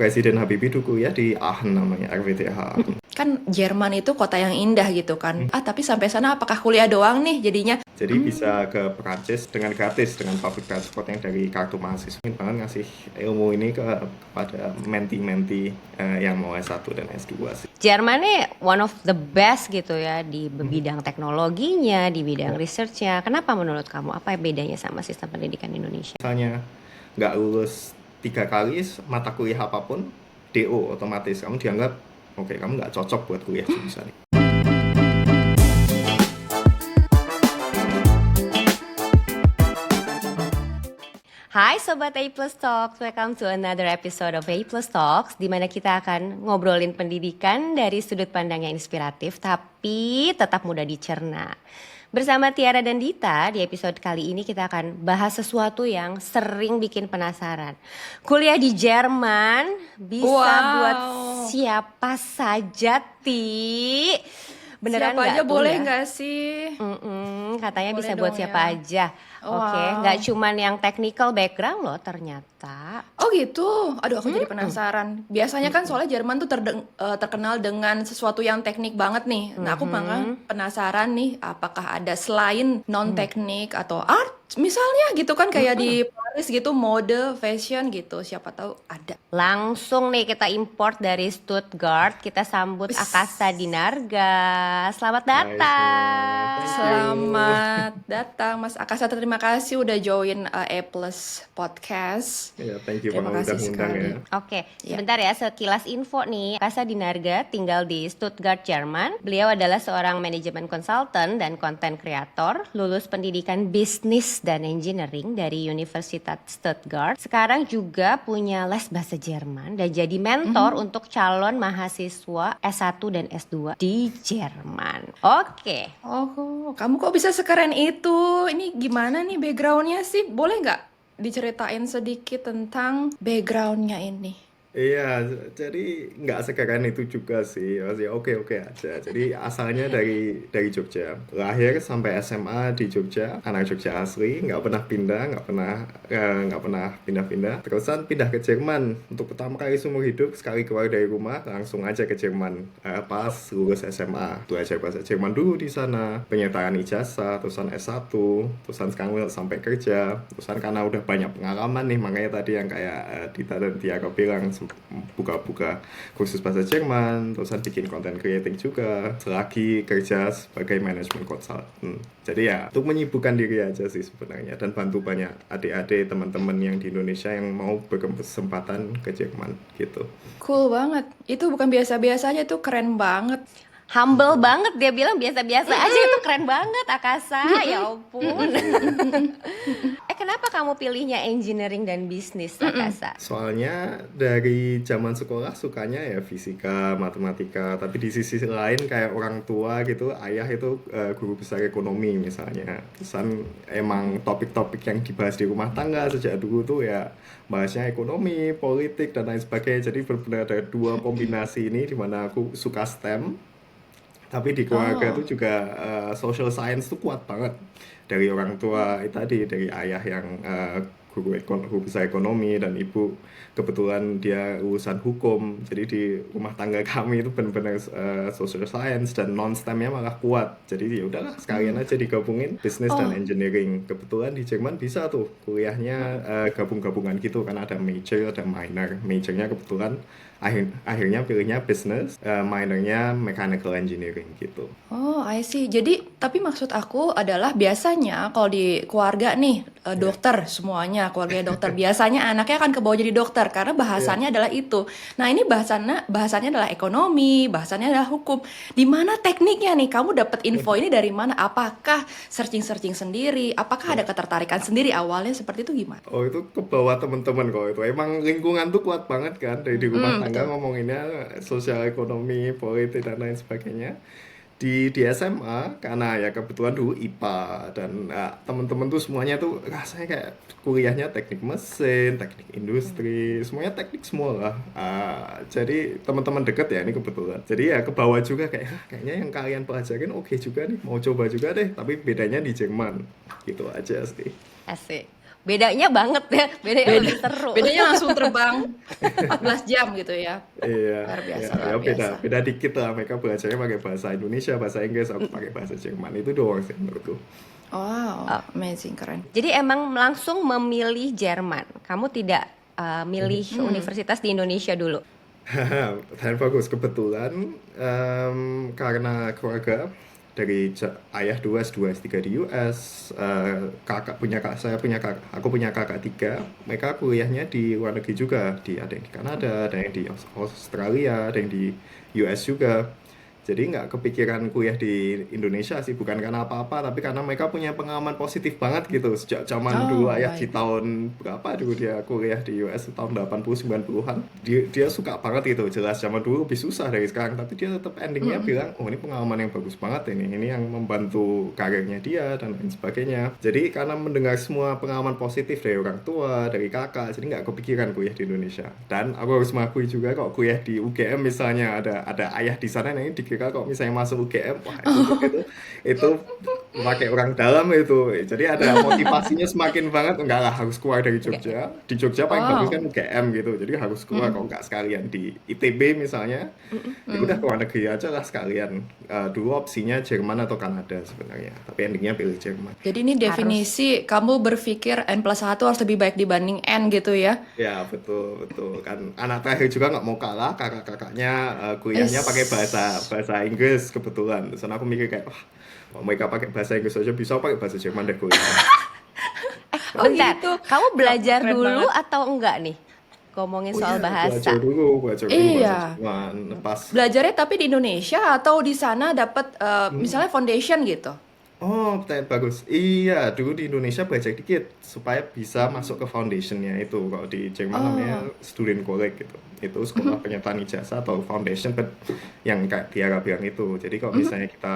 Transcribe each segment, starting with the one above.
Presiden Habibie dulu kuliah di Aachen namanya, RWTH Aachen. Kan Jerman itu kota yang indah gitu kan. Tapi sampai sana apakah kuliah doang nih jadinya? Jadi bisa ke Perancis dengan gratis dengan public transport yang dari kartu mahasiswa. Ingin banget ngasih ilmu ini kepada menti-menti yang mau S1 dan S2 sih. Jerman nih one of the best gitu ya di bidang teknologinya, di bidang researchnya. Kenapa menurut kamu? Apa bedanya sama sistem pendidikan Indonesia? Misalnya nggak lulus 3 kali mata kuliah apapun, DO otomatis kamu dianggap oke, kamu nggak cocok buat kuliah jurusan. Hai Sobat A Plus Talks, welcome to another episode of A Plus Talks, di mana kita akan ngobrolin pendidikan dari sudut pandang yang inspiratif tapi tetap mudah dicerna. Bersama Tiara dan Dita, di episode kali ini kita akan bahas sesuatu yang sering bikin penasaran. Kuliah di Jerman bisa buat siapa saja, Ti? Beneran siapa aja tuh boleh ya? nggak sih? Katanya Boleh bisa buat dong siapa ya. aja. Oke, nggak cuman yang technical background loh ternyata. Oh gitu, aduh aku jadi penasaran. Biasanya kan soalnya Jerman tuh terkenal dengan sesuatu yang teknik banget nih. Nah aku malah penasaran nih, apakah ada selain non teknik atau art, misalnya gitu kan kayak di Paris gitu, mode, fashion gitu. Siapa tahu ada. Langsung nih kita import dari Stuttgart, kita sambut Akasa Dinarga. Selamat datang. Selamat datang Mas Akasa, terima kasih udah join A Plus Podcast. Ya, thank you Terima banget kasih udah undang sekali. ya. Oke, sebentar ya, sekilas info nih. Akasa Dinarga tinggal di Stuttgart, Jerman. Beliau adalah seorang manajemen consultant dan content creator, lulus pendidikan bisnis dan engineering dari Universitas Stuttgart. Sekarang juga punya les bahasa Jerman dan jadi mentor untuk calon mahasiswa S1 dan S2 di Jerman. Oke. Oh, kamu kok bisa sekeren itu? Ini gimana nih backgroundnya sih? Boleh nggak diceritain sedikit tentang backgroundnya ini? Iya, jadi nggak sekeren itu juga sih, masih oke-oke aja. Jadi asalnya dari Jogja, lahir sampai SMA di Jogja, anak Jogja asli, nggak pernah pindah, nggak pernah pindah-pindah. Terusan pindah ke Jerman untuk pertama kali seumur hidup, sekali keluar dari rumah langsung aja ke Jerman. Pas lulus SMA, belajar bahasa Jerman dulu di sana, penyertaan ijazah, terusan S1, terusan sekarang sampai kerja, terusan karena udah banyak pengalaman nih, makanya tadi yang kayak Dita dan Tiara bilang buka-buka kursus bahasa Jerman, terusan bikin content creating juga, selagi kerja sebagai management consultant. Jadi ya, untuk menyibukkan diri aja sih sebenarnya, dan bantu banyak adik-adik, teman-teman yang di Indonesia yang mau berkesempatan ke Jerman gitu. Cool banget. Itu bukan biasa-biasa aja, itu keren banget. Humble banget, dia bilang biasa-biasa aja, itu keren banget Akasa, ya ampun. Kenapa kamu pilihnya engineering dan bisnis, Akasa? Soalnya dari zaman sekolah sukanya ya fisika, matematika, tapi di sisi lain kayak orang tua gitu, ayah itu guru besar ekonomi misalnya. Terusan emang topik-topik yang dibahas di rumah tangga sejak dulu tuh ya bahasnya ekonomi, politik dan lain sebagainya. Jadi benar-benar ada dua kombinasi ini di mana aku suka STEM. Tapi di keluarga itu juga social science tuh kuat banget. Dari orang tua tadi, dari ayah yang guru besar ekonomi dan ibu kebetulan dia lulusan hukum. Jadi di rumah tangga kami itu benar-benar social science dan non STEM-nya malah kuat. Jadi ya udahlah sekalian aja digabungin bisnis dan engineering. Kebetulan di Jerman bisa tuh kuliahnya gabung-gabungan gitu kan, ada major dan minor. Majornya kebetulan akhirnya pilihnya business, minornya mechanical engineering gitu. Oh, I see. Jadi, tapi maksud aku adalah biasanya kalau di keluarga nih, dokter semuanya, keluarga dokter, biasanya anaknya akan kebawa jadi dokter karena bahasannya adalah itu. Nah, ini bahasannya adalah ekonomi, bahasannya adalah hukum. Di mana tekniknya nih? Kamu dapat info ini dari mana? Apakah searching-searching sendiri? Apakah ada ketertarikan sendiri awalnya seperti itu gimana? Oh, itu ke bawah teman-teman kok itu. Emang lingkungan tuh kuat banget kan, dari di rumah tangga ngomonginnya sosial ekonomi, politik dan lain sebagainya. Di SMA karena ya kebetulan dulu IPA dan teman-teman tuh semuanya tuh rasanya kayak kuliahnya teknik mesin, teknik industri, semuanya teknik semua lah. Jadi teman-teman deket ya ini kebetulan. Jadi ya ke bawah juga kayak kayaknya yang kalian pelajarin oke juga nih, mau coba juga deh. Tapi bedanya di Jerman gitu aja sih. Asik. Bedanya banget ya, bedanya Beda, lebih seru. bedanya langsung terbang 14 jam gitu ya. Iya, Luar ya, biasa, ya luar beda, biasa. beda dikit lah. Mereka belajarnya pakai bahasa Indonesia, bahasa Inggris, aku pakai bahasa Jerman. Itu doang sih menurutku. Wow, amazing, keren. Jadi emang langsung memilih Jerman. Kamu tidak milih Hmm. universitas di Indonesia dulu. Dan bagus kebetulan karena keluarga dari ayah dua S2 S3 di US, aku punya kakak tiga, mereka kuliahnya di luar negeri juga, ada yang di Kanada, ada yang di Australia, ada yang di US juga. Jadi nggak kepikiran kuliah di Indonesia sih, bukan karena apa-apa, tapi karena mereka punya pengalaman positif banget gitu. Sejak zaman dulu Oh, ayah di baik. tahun berapa dulu dia kuliah di US tahun 80 90-an. Dia suka banget gitu. Jelas zaman dulu lebih susah dari sekarang, tapi dia tetap endingnya Mm-mm. bilang, "Oh, ini pengalaman yang bagus banget ini. Ini yang membantu karirnya dia dan lain sebagainya." Jadi karena mendengar semua pengalaman positif dari orang tua, dari kakak, jadi nggak kepikiran kuliah di Indonesia. Dan aku harus mengakui juga kok kuliah di UGM misalnya ada ayah di sana, nah ini dikira kok misalnya masuk UGM, wah itu pakai orang dalam itu. Jadi ada motivasinya semakin banget, enggak lah harus keluar dari Oke. Jogja. Di Jogja paling bagus kan Oh. UGM gitu. Jadi harus keluar kok Mm-mm. enggak sekalian di ITB misalnya. Ya udah Mm. keluar negeri aja lah sekalian. Dulu opsinya Jerman atau Kanada sebenarnya. Tapi endingnya pilih Jerman. Jadi ini Harus. definisi kamu berpikir N+1 harus lebih baik dibanding N gitu ya? Ya betul betul kan anak terakhir juga nggak mau kalah kakak-kakaknya kuliahnya pakai bahasa Es. bahasa Inggris kebetulan. Terus aku mikir kayak wah kalau mereka pakai bahasa Inggris aja bisa pakai bahasa Jerman deh kuliahnya. Oh Bentar, gitu. kamu belajar Keren dulu banget. atau enggak nih? Ngomongin Oh soal iya bahasa. belajar dulu bahasa Iya. Jerman pas. Belajarnya tapi di Indonesia atau di sana dapat Hmm. misalnya foundation gitu? Oh, pertanyaan bagus. Iya, dulu di Indonesia belajar dikit supaya bisa masuk ke foundationnya itu. Kalau di Jerman namanya Oh. student college gitu. Itu sekolah penyertaan ijazah atau foundation, yang kayak Tiara bilang itu. Jadi kalau misalnya kita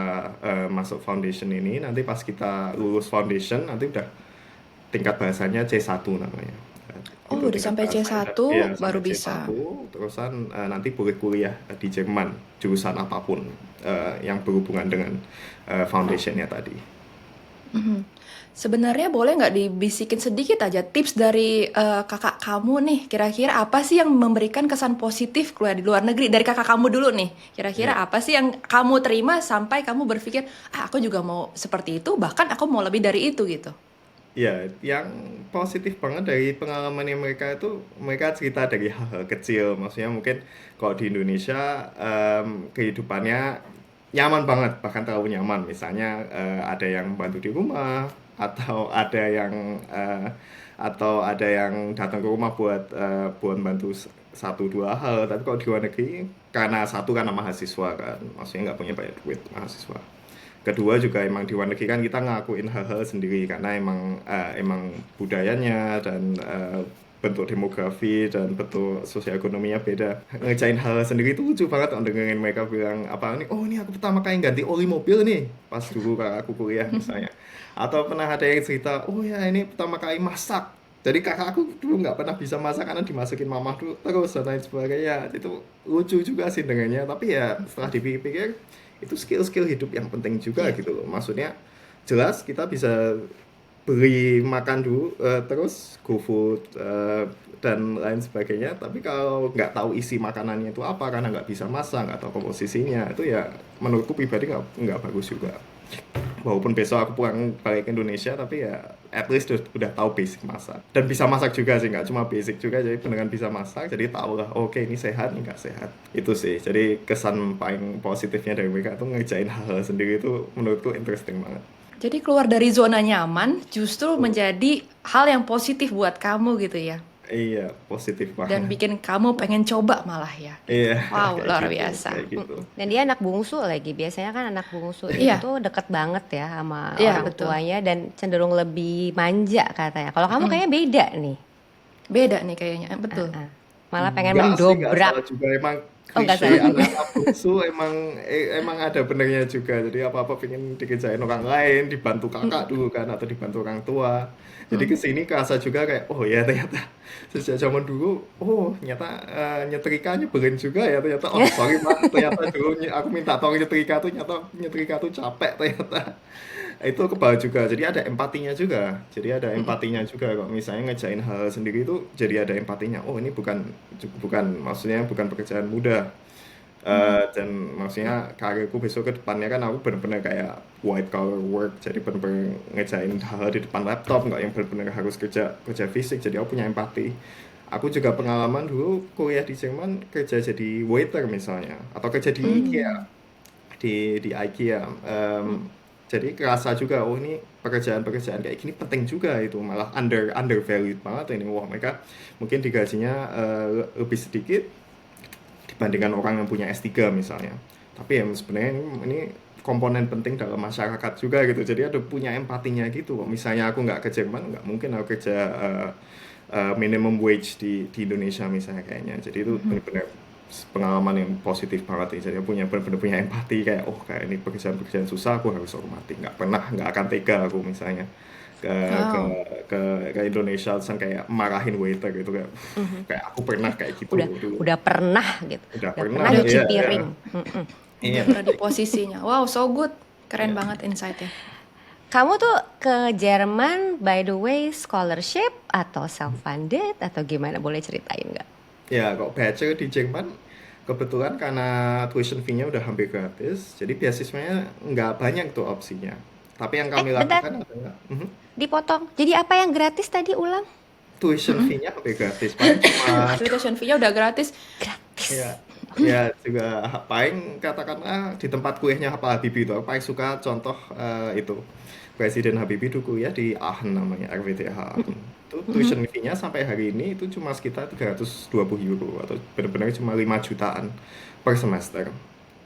masuk foundation ini, nanti pas kita lulus foundation, nanti udah tingkat bahasanya C1 namanya. Oh, Itu udah tingkat sampai bahasanya. C1 Iya, baru sampai bisa. C1. Terusan nanti boleh kuliah di Jerman, jurusan apapun yang berhubungan dengan foundationnya tadi. Mhm. Sebenarnya boleh nggak dibisikin sedikit aja tips dari kakak kamu nih, kira-kira apa sih yang memberikan kesan positif keluar di luar negeri? Dari kakak kamu dulu nih, Ya. kira-kira apa sih yang kamu terima sampai kamu berpikir, ah aku juga mau seperti itu, bahkan aku mau lebih dari itu gitu. Ya, yang positif banget dari pengalamannya mereka itu, mereka cerita dari hal-hal kecil. Maksudnya mungkin kalau di Indonesia kehidupannya nyaman banget, bahkan terlalu nyaman. Misalnya ada yang bantu di rumah, atau ada yang datang ke rumah buat bantu satu dua hal. Tapi kalau di luar negeri, karena satu karena mahasiswa kan, maksudnya nggak punya banyak duit mahasiswa. Kedua juga emang di luar negeri kan kita ngakuin hal-hal sendiri karena emang budayanya dan bentuk demografi dan bentuk sosial ekonominya beda. Ngerjain hal sendiri itu lucu banget dengerin mereka bilang apa nih, oh ini aku pertama kali ganti oli mobil nih pas dulu kakak aku kuliah misalnya. Atau pernah ada yang cerita, oh ya ini pertama kali masak. Jadi kakak aku dulu nggak pernah bisa masak karena dimasukin mamah dulu terus dan lain sebagainya. Itu lucu juga sih dengannya. Tapi ya setelah dipikir-pikir itu skill-skill hidup yang penting juga Iya. gitu loh. Maksudnya jelas kita bisa beli makan dulu terus GoFood dan lain sebagainya. Tapi kalau nggak tahu isi makanannya itu apa karena nggak bisa masak nggak tahu komposisinya itu ya menurutku pribadi nggak bagus juga. Walaupun besok aku pulang balik ke Indonesia tapi ya at least udah tahu basic masak dan bisa masak juga sih nggak cuma basic juga jadi dengan bisa masak jadi tahu lah oke ini sehat ini nggak sehat itu sih jadi kesan paling positifnya dari mereka tuh ngerjain hal-hal sendiri itu menurutku interesting banget. Jadi keluar dari zona nyaman justru menjadi hal yang positif buat kamu gitu ya. Iya positif Dan banget. bikin kamu pengen coba malah ya gitu. Iya Wow, kayak luar gitu biasa. kayak gitu. Dan dia anak bungsu lagi. Biasanya kan anak bungsu itu Iya, tuh deket banget ya sama iya orang betul. tuanya dan cenderung lebih manja katanya. Kalau kamu Mm-mm. kayaknya beda nih. Beda nih kayaknya, betul. Ah, malah pengen Enggak sih, enggak mendobrak. salah juga. Emang Oh nggak klise salah juga. anak-anak bungsu emang ada benernya juga. Jadi apa-apa pengen dikerjain orang lain, dibantu kakak Mm-mm. dulu kan, atau dibantu orang tua. Jadi Mm. kesini kerasa juga kayak, oh ya ternyata sejak zaman dulu, oh ternyata nyetrika nyebelin juga ya ternyata. Oh sorry Pak, ternyata dulu aku minta tolong nyetrika tuh, ternyata nyetrika tuh capek ternyata. Itu kebal juga, jadi ada empatinya juga. Jadi ada empatinya juga kalau misalnya ngerjain hal sendiri itu jadi ada empatinya. Oh, ini bukan bukan maksudnya bukan pekerjaan mudah. Dan maksudnya karirku besok ke depannya kan aku bener-bener kayak white collar work, jadi bener-bener ngerjain hal di depan laptop, nggak yang bener-bener harus kerja kerja fisik. Jadi aku punya empati. Aku juga pengalaman dulu kuliah di Jerman kerja jadi waiter misalnya, atau kerja di IKEA, di IKEA. Jadi kerasa juga, oh ini pekerjaan-pekerjaan kayak gini penting juga, itu malah undervalued banget ini. Wah, mereka mungkin digajinya lebih sedikit dibandingkan orang yang punya S3 misalnya. Tapi ya sebenarnya ini komponen penting dalam masyarakat juga gitu. Jadi ada punya empatinya gitu. Kok misalnya aku nggak ke Jerman, nggak mungkin aku kerja minimum wage di Indonesia misalnya kayaknya. Jadi itu benar-benar pengalaman yang positif banget ya. Jadi aku benar-benar punya empati kayak, oh kayak ini pekerjaan-pekerjaan susah aku harus hormati. Nggak akan tega aku misalnya ke ke Wow. ke Indonesia terus kayak marahin waiter gitu kayak kayak aku pernah kayak gitu Udah dulu. udah pernah gitu. Udah Udah pernah, pernah Udah nyuci iya, iya. piring. Mm-mm. udah Iya, pernah di posisinya. Wow, so good. Keren iya. banget insight-nya. Kamu tuh ke Jerman by the way scholarship atau self-funded atau gimana? Boleh ceritain nggak? Ya, kok bachelor di Jerman kebetulan karena tuition fee-nya udah hampir gratis, jadi beasiswanya nggak banyak tuh opsinya. Tapi yang kami Bentar, lakukan adalah dipotong. Jadi apa yang gratis tadi ulang? tuition fee-nya hampir gratis. Paling cuma Tuition fee-nya udah gratis. Gratis. ya ya juga paling katakanlah di tempat kuliahnya Pak Habibie itu aku paling suka contoh itu Presiden Habibie itu kuliah di Aachen namanya RWTH Aachen. Itu tuition fee-nya sampai hari ini itu cuma sekitar 320 euro atau benar-benar cuma 5 jutaan per semester.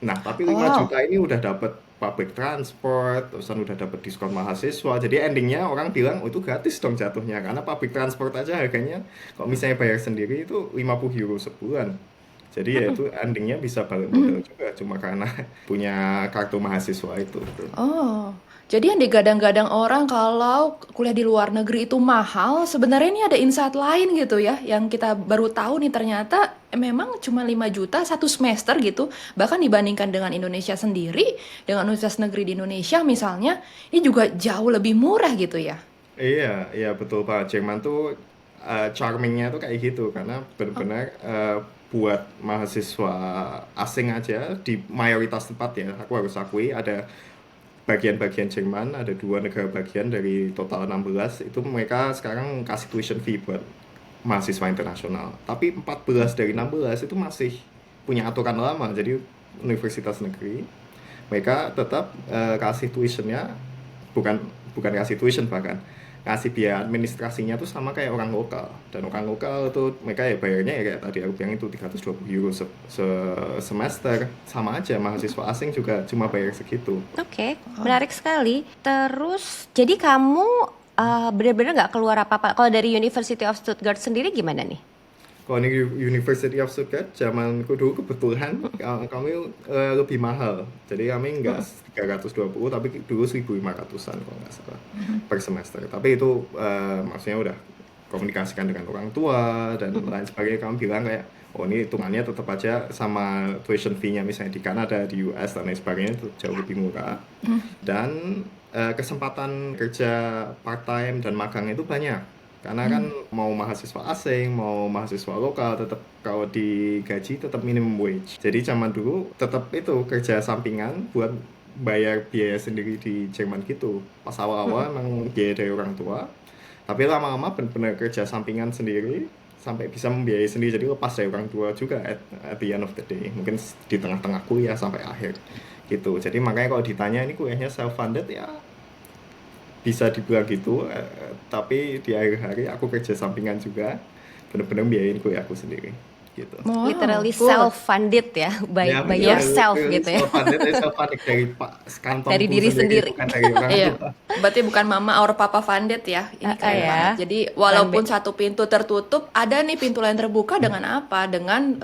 Nah, tapi 5 Wow. juta ini udah dapat public transport, terusan udah dapat diskon mahasiswa. Jadi endingnya orang bilang, oh itu gratis dong jatuhnya. Karena public transport aja harganya, kalau misalnya bayar sendiri itu 50 euro sebulan. Jadi ya itu endingnya bisa balik modal juga, cuma karena punya kartu mahasiswa itu. Oh, jadi yang digadang-gadang orang kalau kuliah di luar negeri itu mahal, sebenarnya ini ada insight lain gitu ya, yang kita baru tahu nih ternyata memang cuma 5 juta satu semester gitu. Bahkan dibandingkan dengan Indonesia sendiri, dengan universitas negeri di Indonesia misalnya, ini juga jauh lebih murah gitu ya. Iya, iya betul Pak. Jerman tuh charmingnya tuh kayak gitu karena benar-benar buat mahasiswa asing aja di mayoritas tempat ya. Aku harus akui ada bagian-bagian Jerman, ada 2 negara bagian dari total 16 itu mereka sekarang kasih tuition fee buat mahasiswa internasional. Tapi 14 dari 16 itu masih punya aturan lama. Jadi universitas negeri mereka tetap kasih tuitionnya bukan bukan kasih tuition bahkan kasih biaya administrasinya tuh sama kayak orang lokal, dan orang lokal tuh mereka ya bayarnya ya kayak tadi aku bilang itu 320 euro semester, sama aja mahasiswa asing juga cuma bayar segitu. Oke, menarik sekali. Terus, jadi kamu benar-benar nggak keluar apa-apa. Kalau dari University of Stuttgart sendiri gimana nih? Kalau di University of Stuttgart, zamanku dulu kebetulan kami lebih mahal. Jadi kami nggak 320, tapi dulu 1.500-an kalau nggak salah per semester. Tapi itu maksudnya udah komunikasikan dengan orang tua dan lain sebagainya. Kami bilang kayak, oh ini hitungannya tetap aja sama tuition fee-nya misalnya di Kanada, di US dan lain sebagainya itu jauh lebih murah. Dan kesempatan kerja part-time dan magang itu banyak. Karena kan mau mahasiswa asing, mau mahasiswa lokal, tetap kalau digaji tetap minimum wage. Jadi zaman dulu tetap itu kerja sampingan buat bayar biaya sendiri di Jerman gitu. Pas awal-awal emang biaya dari orang tua, tapi lama-lama benar-benar kerja sampingan sendiri sampai bisa membiayai sendiri. Jadi lepas dari orang tua juga at the end of the day. Mungkin di tengah-tengah kuliah sampai akhir gitu. Jadi makanya kalau ditanya ini kuliahnya self-funded ya bisa dibilang gitu, tapi di akhir hari aku kerja sampingan juga, bener-bener biayain kuliah aku sendiri, gitu. Wow, Literally cool. self-funded ya, by Ya, yourself gitu ya. self-funded dari kantongku Dari diri sendiri. bukan dari orang Iya, tua. berarti bukan mama or papa funded ya. Ini keren ya. banget. Jadi walaupun satu pintu tertutup, ada nih pintu lain terbuka dengan apa? Dengan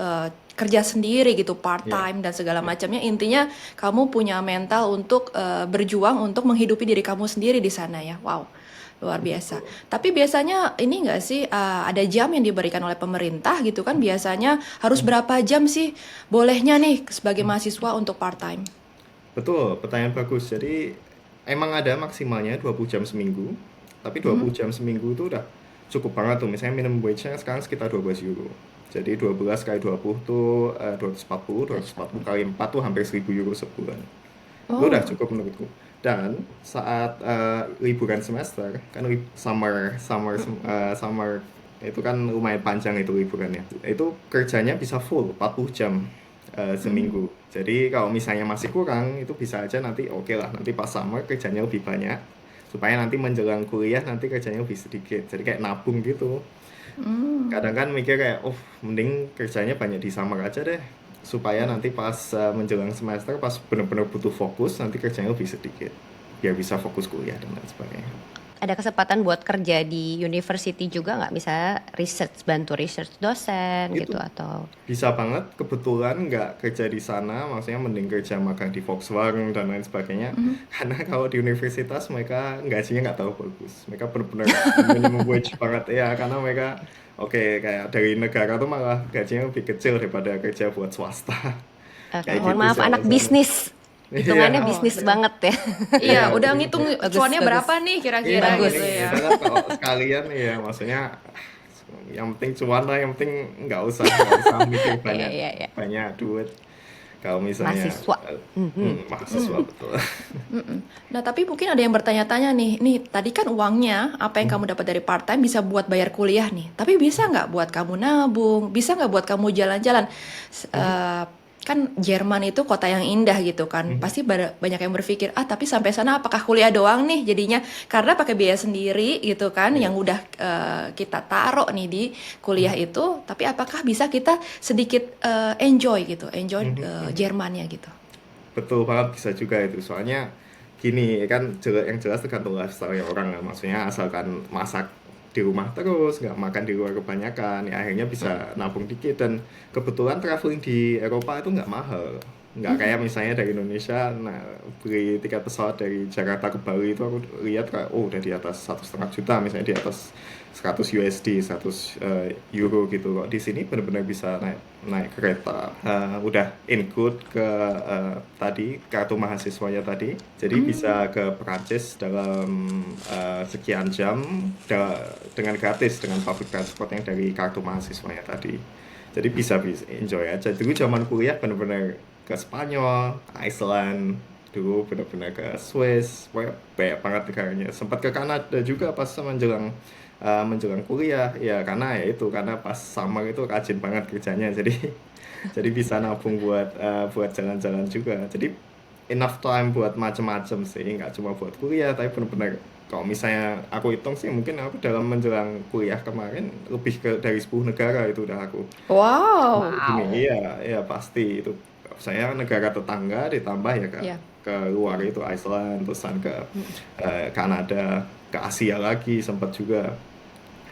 kerja sendiri gitu, part time dan segala macamnya. Intinya kamu punya mental untuk berjuang untuk menghidupi diri kamu sendiri di sana ya. Wow. Luar biasa. Tapi biasanya ini enggak sih ada jam yang diberikan oleh pemerintah gitu kan? Biasanya harus berapa jam sih bolehnya nih sebagai mahasiswa untuk part time? Betul, pertanyaan bagus. Jadi emang ada maksimalnya 20 jam seminggu, tapi 20 jam seminggu itu udah cukup banget tuh. Misalnya minimum wage-nya sekarang sekitar 12 euro. Jadi 12 kali 20 tuh 240 kali 4 tuh hampir 1000 euro sebulan. Itu udah Oh. cukup menurutku. Dan saat liburan semester, kan summer itu kan lumayan panjang itu liburannya. Itu kerjanya bisa full 40 jam seminggu. Jadi kalau misalnya masih kurang, itu bisa aja nanti oke lah, nanti pas summer kerjanya lebih banyak, supaya nanti menjelang kuliah nanti kerjanya lebih sedikit. Jadi kayak nabung gitu. Kadang kan mikir kayak, oh mending kerjanya banyak di summer aja deh, supaya nanti pas menjelang semester, pas bener-bener butuh fokus, nanti kerjanya lebih sedikit, biar bisa fokus kuliah dan lain sebagainya. Ada kesempatan buat kerja di university juga nggak? Misalnya research, bantu research dosen gitu Itu atau bisa banget, kebetulan nggak kerja di sana, maksudnya mending kerja magang di Volkswagen dan lain sebagainya. Karena kalau di universitas mereka gajinya nggak terlalu bagus, mereka benar-benar minimum wage banget ya, karena mereka oke kayak dari negara tuh malah gajinya lebih kecil daripada kerja buat swasta. oke, Kayak mohon gitu maaf sih anak alasannya. bisnis. Hitungannya Iya, Oh, bisnis iya. banget ya. Iya, iya udah jadi ngitung Bagus, cuannya bagus. berapa nih iya kira-kira Bagus. gitu ya. kita kan kalau sekalian ya maksudnya yang penting cuan lah, yang penting nggak usah mikir Iya, banyak iya, iya. banyak duit kalau misalnya Mahasiswa. mahasiswa betul. Mm-mm. Nah, tapi mungkin ada yang bertanya-tanya nih, tadi kan uangnya, apa yang kamu dapat dari part-time bisa buat bayar kuliah nih. Tapi bisa nggak buat kamu nabung? Bisa nggak buat kamu jalan-jalan? Kan Jerman itu kota yang indah gitu kan. Pasti banyak yang berpikir, tapi sampai sana apakah kuliah doang nih jadinya? Karena pakai biaya sendiri gitu kan, yang udah kita taruh nih di kuliah itu. Tapi apakah bisa kita sedikit enjoy gitu, enjoy Jermannya gitu? Betul banget, bisa juga itu. Soalnya gini kan, yang jelas tergantung lifestyle orang lah. Maksudnya asalkan masak di rumah terus, nggak makan di luar kebanyakan, ya akhirnya bisa nabung dikit. Dan kebetulan traveling di Eropa itu nggak mahal. Nggak kayak misalnya dari Indonesia, nah beli tiket pesawat dari Jakarta ke Bali itu aku lihat kayak, oh udah di atas 1,5 juta, misalnya di atas 100 USD, 100 euro gitu. Kok di sini benar-benar bisa naik kereta, udah include ke tadi kartu mahasiswanya tadi, jadi bisa ke Perancis dalam sekian jam dengan gratis dengan public transport yang dari kartu mahasiswanya tadi. Jadi bisa enjoy aja. Dulu zaman kuliah benar-benar ke Spanyol, Iceland, dulu benar-benar ke Swiss, banyak banget negaranya. Sempat ke Kanada juga pas menjelang kuliah, ya karena pas summer itu rajin banget kerjanya, jadi jadi bisa nabung buat jalan-jalan juga. Jadi enough time buat macem-macem sih, nggak cuma buat kuliah, tapi benar-benar kalau misalnya aku hitung sih, mungkin aku dalam menjelang kuliah kemarin lebih dari 10 negara itu udah aku Wow. gini. Iya pasti itu. Saya negara tetangga ditambah ya Ya. ke luar itu Iceland, terusan ke Kanada, ke Asia lagi sempat juga,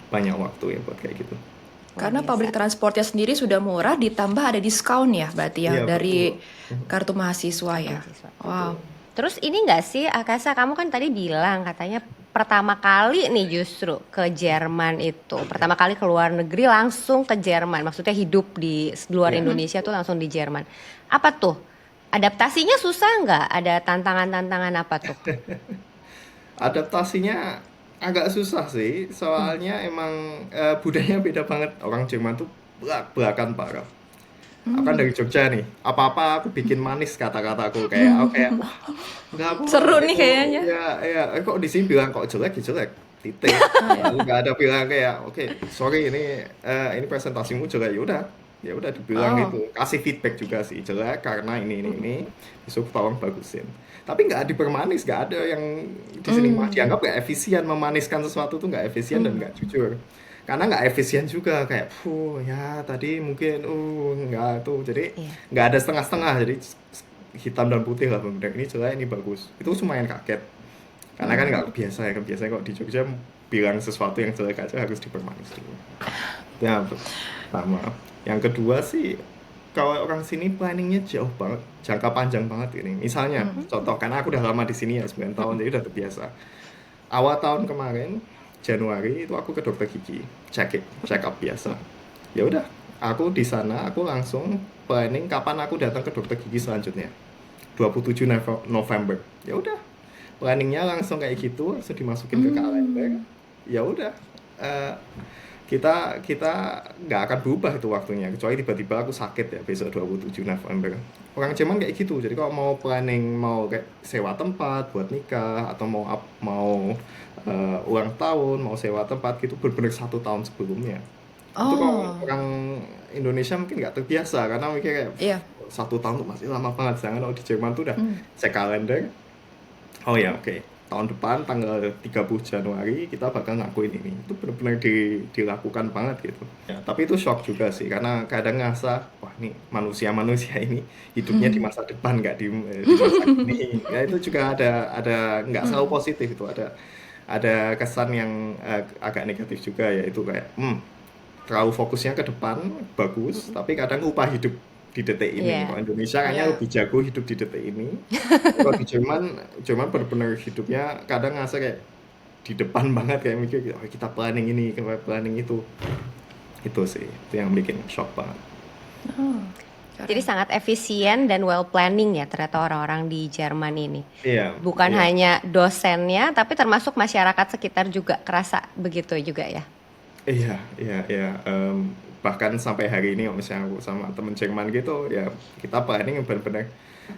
banyak waktu ya buat kayak gitu. Luar Karena biasa. public transportnya sendiri sudah murah, ditambah ada diskon ya, berarti ya Iya dari betul. kartu mahasiswa ya. Mahasiswa. Wow. Terus ini nggak sih, Akasa, kamu kan tadi bilang katanya pertama kali nih justru ke Jerman itu. Pertama kali ke luar negeri langsung ke Jerman. Maksudnya hidup di luar Iya. Indonesia tuh langsung di Jerman. Apa tuh? Adaptasinya susah nggak? Ada tantangan-tantangan apa tuh? Adaptasinya agak susah sih, soalnya emang budayanya beda banget. Orang Jerman tuh belak-belakan parah. Aku kan dari Jogja nih, apa-apa aku bikin manis kata-kataku, aku kayak wah nggak apa Seru nih itu kayaknya. ya kok di sini bilang kok jelek ya jelek titik. Lalu nggak ada bilang kayak oke sorry ini presentasimu jelek, ya udah dibilang Oh. gitu, kasih feedback juga sih jelek karena ini besok tolong bagusin. Tapi nggak dipermanis, nggak ada yang di sini dianggap nggak efisien, memaniskan sesuatu tuh nggak efisien dan nggak jujur. Karena nggak efisien juga, kayak ya tadi mungkin nggak tuh, jadi Iya. nggak ada setengah-setengah, jadi hitam dan putih lah bener, ini jelek ini bagus. Itu lumayan kaget karena kan nggak biasa ya, kan biasanya kok di Jogja bilang sesuatu yang jelek aja harus dipermanis dulu. Ya pertama. Yang kedua sih, kalau orang sini planningnya jauh banget, jangka panjang banget ini. Misalnya contoh, karena aku udah lama di sini ya 9 tahun, jadi udah terbiasa. Awal tahun kemarin Januari itu aku ke dokter gigi, check up biasa. Ya udah, aku di sana aku langsung planning kapan aku datang ke dokter gigi selanjutnya. 27 November. Ya udah. planningnya langsung kayak gitu, langsung dimasukin ke kalender. Ya udah, eh, kita kita nggak akan berubah itu waktunya, kecuali tiba-tiba aku sakit ya besok 27 November. Orang Jerman kayak gitu. Jadi kalau mau planning, mau kayak sewa tempat buat nikah atau mau ulang tahun, mau sewa tempat gitu bener-bener 1 tahun sebelumnya. Itu kalau Oh, orang Indonesia mungkin nggak terbiasa karena mikir kayak iya. 1 tahun tuh masih lama banget. Sedangkan kalau di Jerman tuh udah Hmm. cek kalender. Oh ya, oke. Tahun depan tanggal 30 Januari kita bakal ngakuin ini. Itu benar-benar dilakukan banget gitu. Ya, tapi itu shock juga sih karena kadang ngerasa wah nih manusia-manusia ini hidupnya di masa depan nggak di masa kini. Ya itu juga ada nggak selalu positif itu ada kesan yang agak negatif juga yaitu kayak terlalu fokusnya ke depan bagus tapi kadang lupa hidup di detik ini. Iya. Kalau Indonesia kayaknya Iya. lebih jago hidup di detik ini. Kalau di Jerman benar-benar hidupnya kadang ngerasa kayak di depan banget kayak mikir oh, kita planning ini, kita planning itu sih itu yang bikin shock banget. Oh, Jadi keren. sangat efisien dan well planning ya ternyata orang-orang di Jerman ini. Iya, Bukan iya. hanya dosennya, tapi termasuk masyarakat sekitar juga kerasa begitu juga ya. Iya, iya, iya. Bahkan sampai hari ini kalau misalnya aku sama temen Jerman gitu, ya kita planning benar-benar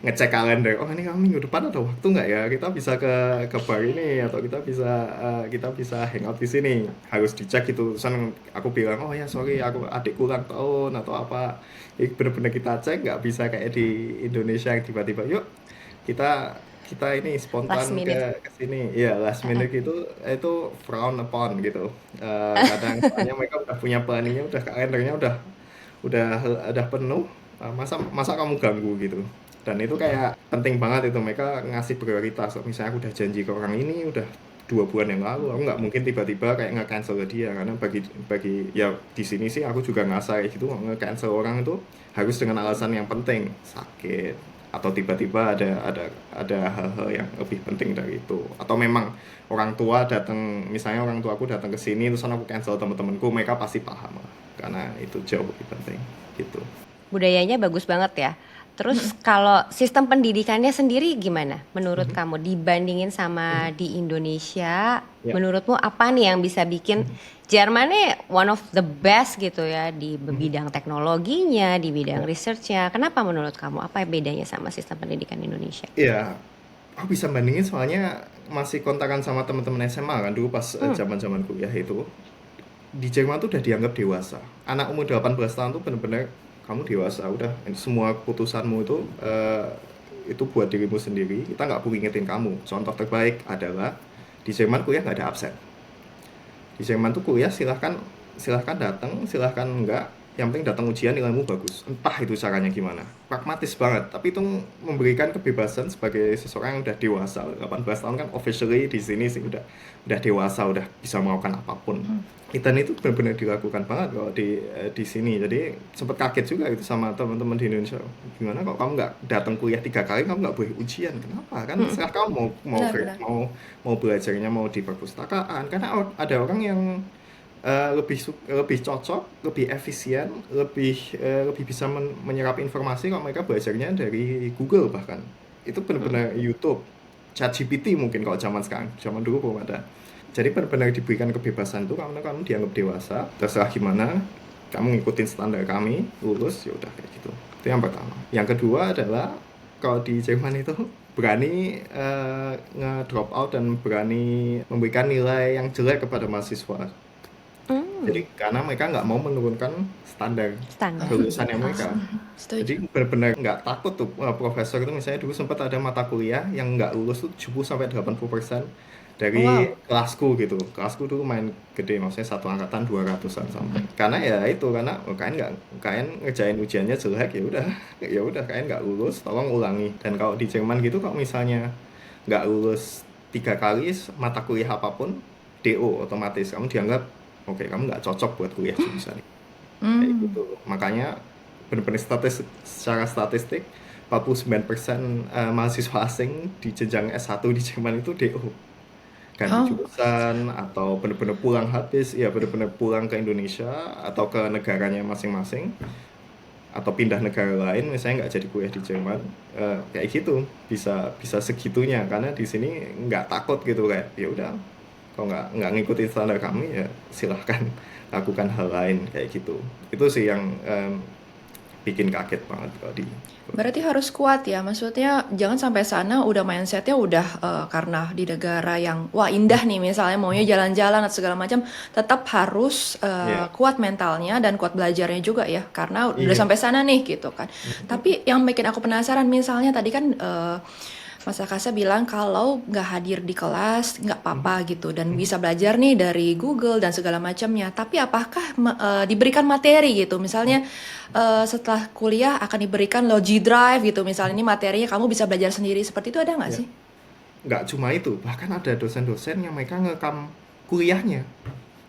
ngecek kalender. Oh ini kami minggu depan ada waktu nggak ya? Kita bisa ke bar ini atau kita bisa hangout di sini. Harus dicek gitu. Terus aku bilang, oh ya sorry, aku adikku ulang tahun atau apa. Jadi benar-benar kita cek, nggak bisa kayak di Indonesia yang tiba-tiba, yuk kita kita ini Last spontan minute. ke sini, iya last minute gitu, itu frown upon gitu. Kadang soalnya mereka udah punya planningnya, udah kalendernya udah udah penuh, masa masa kamu ganggu gitu. Dan itu kayak penting banget itu mereka ngasih prioritas. Misalnya aku udah janji ke orang ini udah 2 bulan yang lalu, aku nggak mungkin tiba-tiba kayak nge-cancel ke dia karena bagi bagi ya di sini sih aku juga ngerasa kayak gitu nge-cancel orang itu harus dengan alasan yang penting, sakit atau tiba-tiba ada hal-hal yang lebih penting dari itu atau memang orang tua datang misalnya orang tua aku datang ke sini terus aku cancel teman-temanku mereka pasti paham lah karena itu jauh lebih penting gitu. Budayanya bagus banget ya. Terus kalau sistem pendidikannya sendiri gimana menurut kamu dibandingin sama di Indonesia? Ya. Menurutmu apa nih yang bisa bikin Jerman nih one of the best gitu ya di bidang teknologinya, di bidang Ya. researchnya? Kenapa menurut kamu? Apa bedanya sama sistem pendidikan Indonesia? Iya, aku bisa bandingin soalnya masih kontakan sama teman-teman SMA kan dulu pas zaman-zaman kuliah itu. Di Jerman tuh udah dianggap dewasa. Anak umur 18 tahun tuh bener-bener kamu dewasa, udah semua keputusanmu itu buat dirimu sendiri. Kita nggak perlu ingetin kamu. Contoh terbaik adalah di Jerman kuliah nggak ada absen. Di Jerman tuh kuliah silahkan silahkan datang, silahkan enggak. Yang penting datang ujian nilaimu bagus. Entah itu caranya gimana. Pragmatis banget. Tapi itu memberikan kebebasan sebagai seseorang yang udah dewasa. 18 tahun kan officially di sini sih udah dewasa, udah bisa melakukan apapun. Dan itu benar-benar dilakukan banget kalau di sini. Jadi sempat kaget juga itu sama teman-teman di Indonesia. Gimana kalau kamu nggak datang kuliah 3 kali kamu nggak boleh ujian? Kenapa? Kan serah kamu Benar-benar. mau belajarnya mau di perpustakaan. Karena ada orang yang lebih cocok, lebih efisien, lebih bisa menyerap informasi kalau mereka belajarnya dari Google bahkan. Itu benar-benar YouTube, ChatGPT mungkin kalau zaman sekarang, zaman dulu belum ada. Jadi benar-benar diberikan kebebasan itu karena kamu dianggap dewasa, terserah gimana, kamu ngikutin standar kami, lulus, ya udah kayak gitu. Itu yang pertama. Yang kedua adalah kalau di Jerman itu berani nge-drop out dan berani memberikan nilai yang jelek kepada mahasiswa. Jadi karena mereka nggak mau menurunkan standar Standar. kelulusannya mereka. Setuju. Jadi benar-benar nggak takut tuh profesor itu misalnya dulu sempat ada mata kuliah yang nggak lulus tuh 70-80% dari Wow. kelasku gitu. Kelasku dulu main gede maksudnya satu angkatan 200-an sampai. Karena ya itu karena kalian ngerjain ujiannya jelek ya udah ya udah kalian nggak lulus tolong ulangi. Dan kalau di Jerman gitu kalau misalnya nggak lulus 3 kali mata kuliah apapun DO otomatis kamu dianggap oke kamu nggak cocok buat kuliah jurusan ini. Kayak Hmm. gitu makanya benar-benar secara statistik 49% mahasiswa asing di jenjang S1 di Jerman itu DO ganti Oh, jurusan atau benar-benar pulang habis ya benar-benar pulang ke Indonesia atau ke negaranya masing-masing atau pindah negara lain misalnya nggak jadi kuliah di Jerman, kayak gitu bisa bisa segitunya karena di sini nggak takut gitu kayak ya udah kalau nggak ngikutin standar kami ya silahkan lakukan hal lain kayak gitu. Itu sih yang bikin kaget banget kalau di. Berarti harus kuat ya, maksudnya jangan sampai sana udah mindsetnya udah karena di negara yang wah indah nih misalnya maunya jalan-jalan atau segala macam, tetap harus Iya, kuat mentalnya dan kuat belajarnya juga ya, karena udah iya, sampai sana nih gitu kan. Tapi yang bikin aku penasaran misalnya tadi kan Mas Akasa bilang kalau nggak hadir di kelas nggak apa-apa gitu dan bisa belajar nih dari Google dan segala macamnya. Tapi apakah diberikan materi gitu? Misalnya setelah kuliah akan diberikan Logi Drive gitu. Misalnya ini materinya kamu bisa belajar sendiri. Seperti itu ada nggak iya. sih? Nggak cuma itu, bahkan ada dosen-dosen yang mereka ngekam kuliahnya.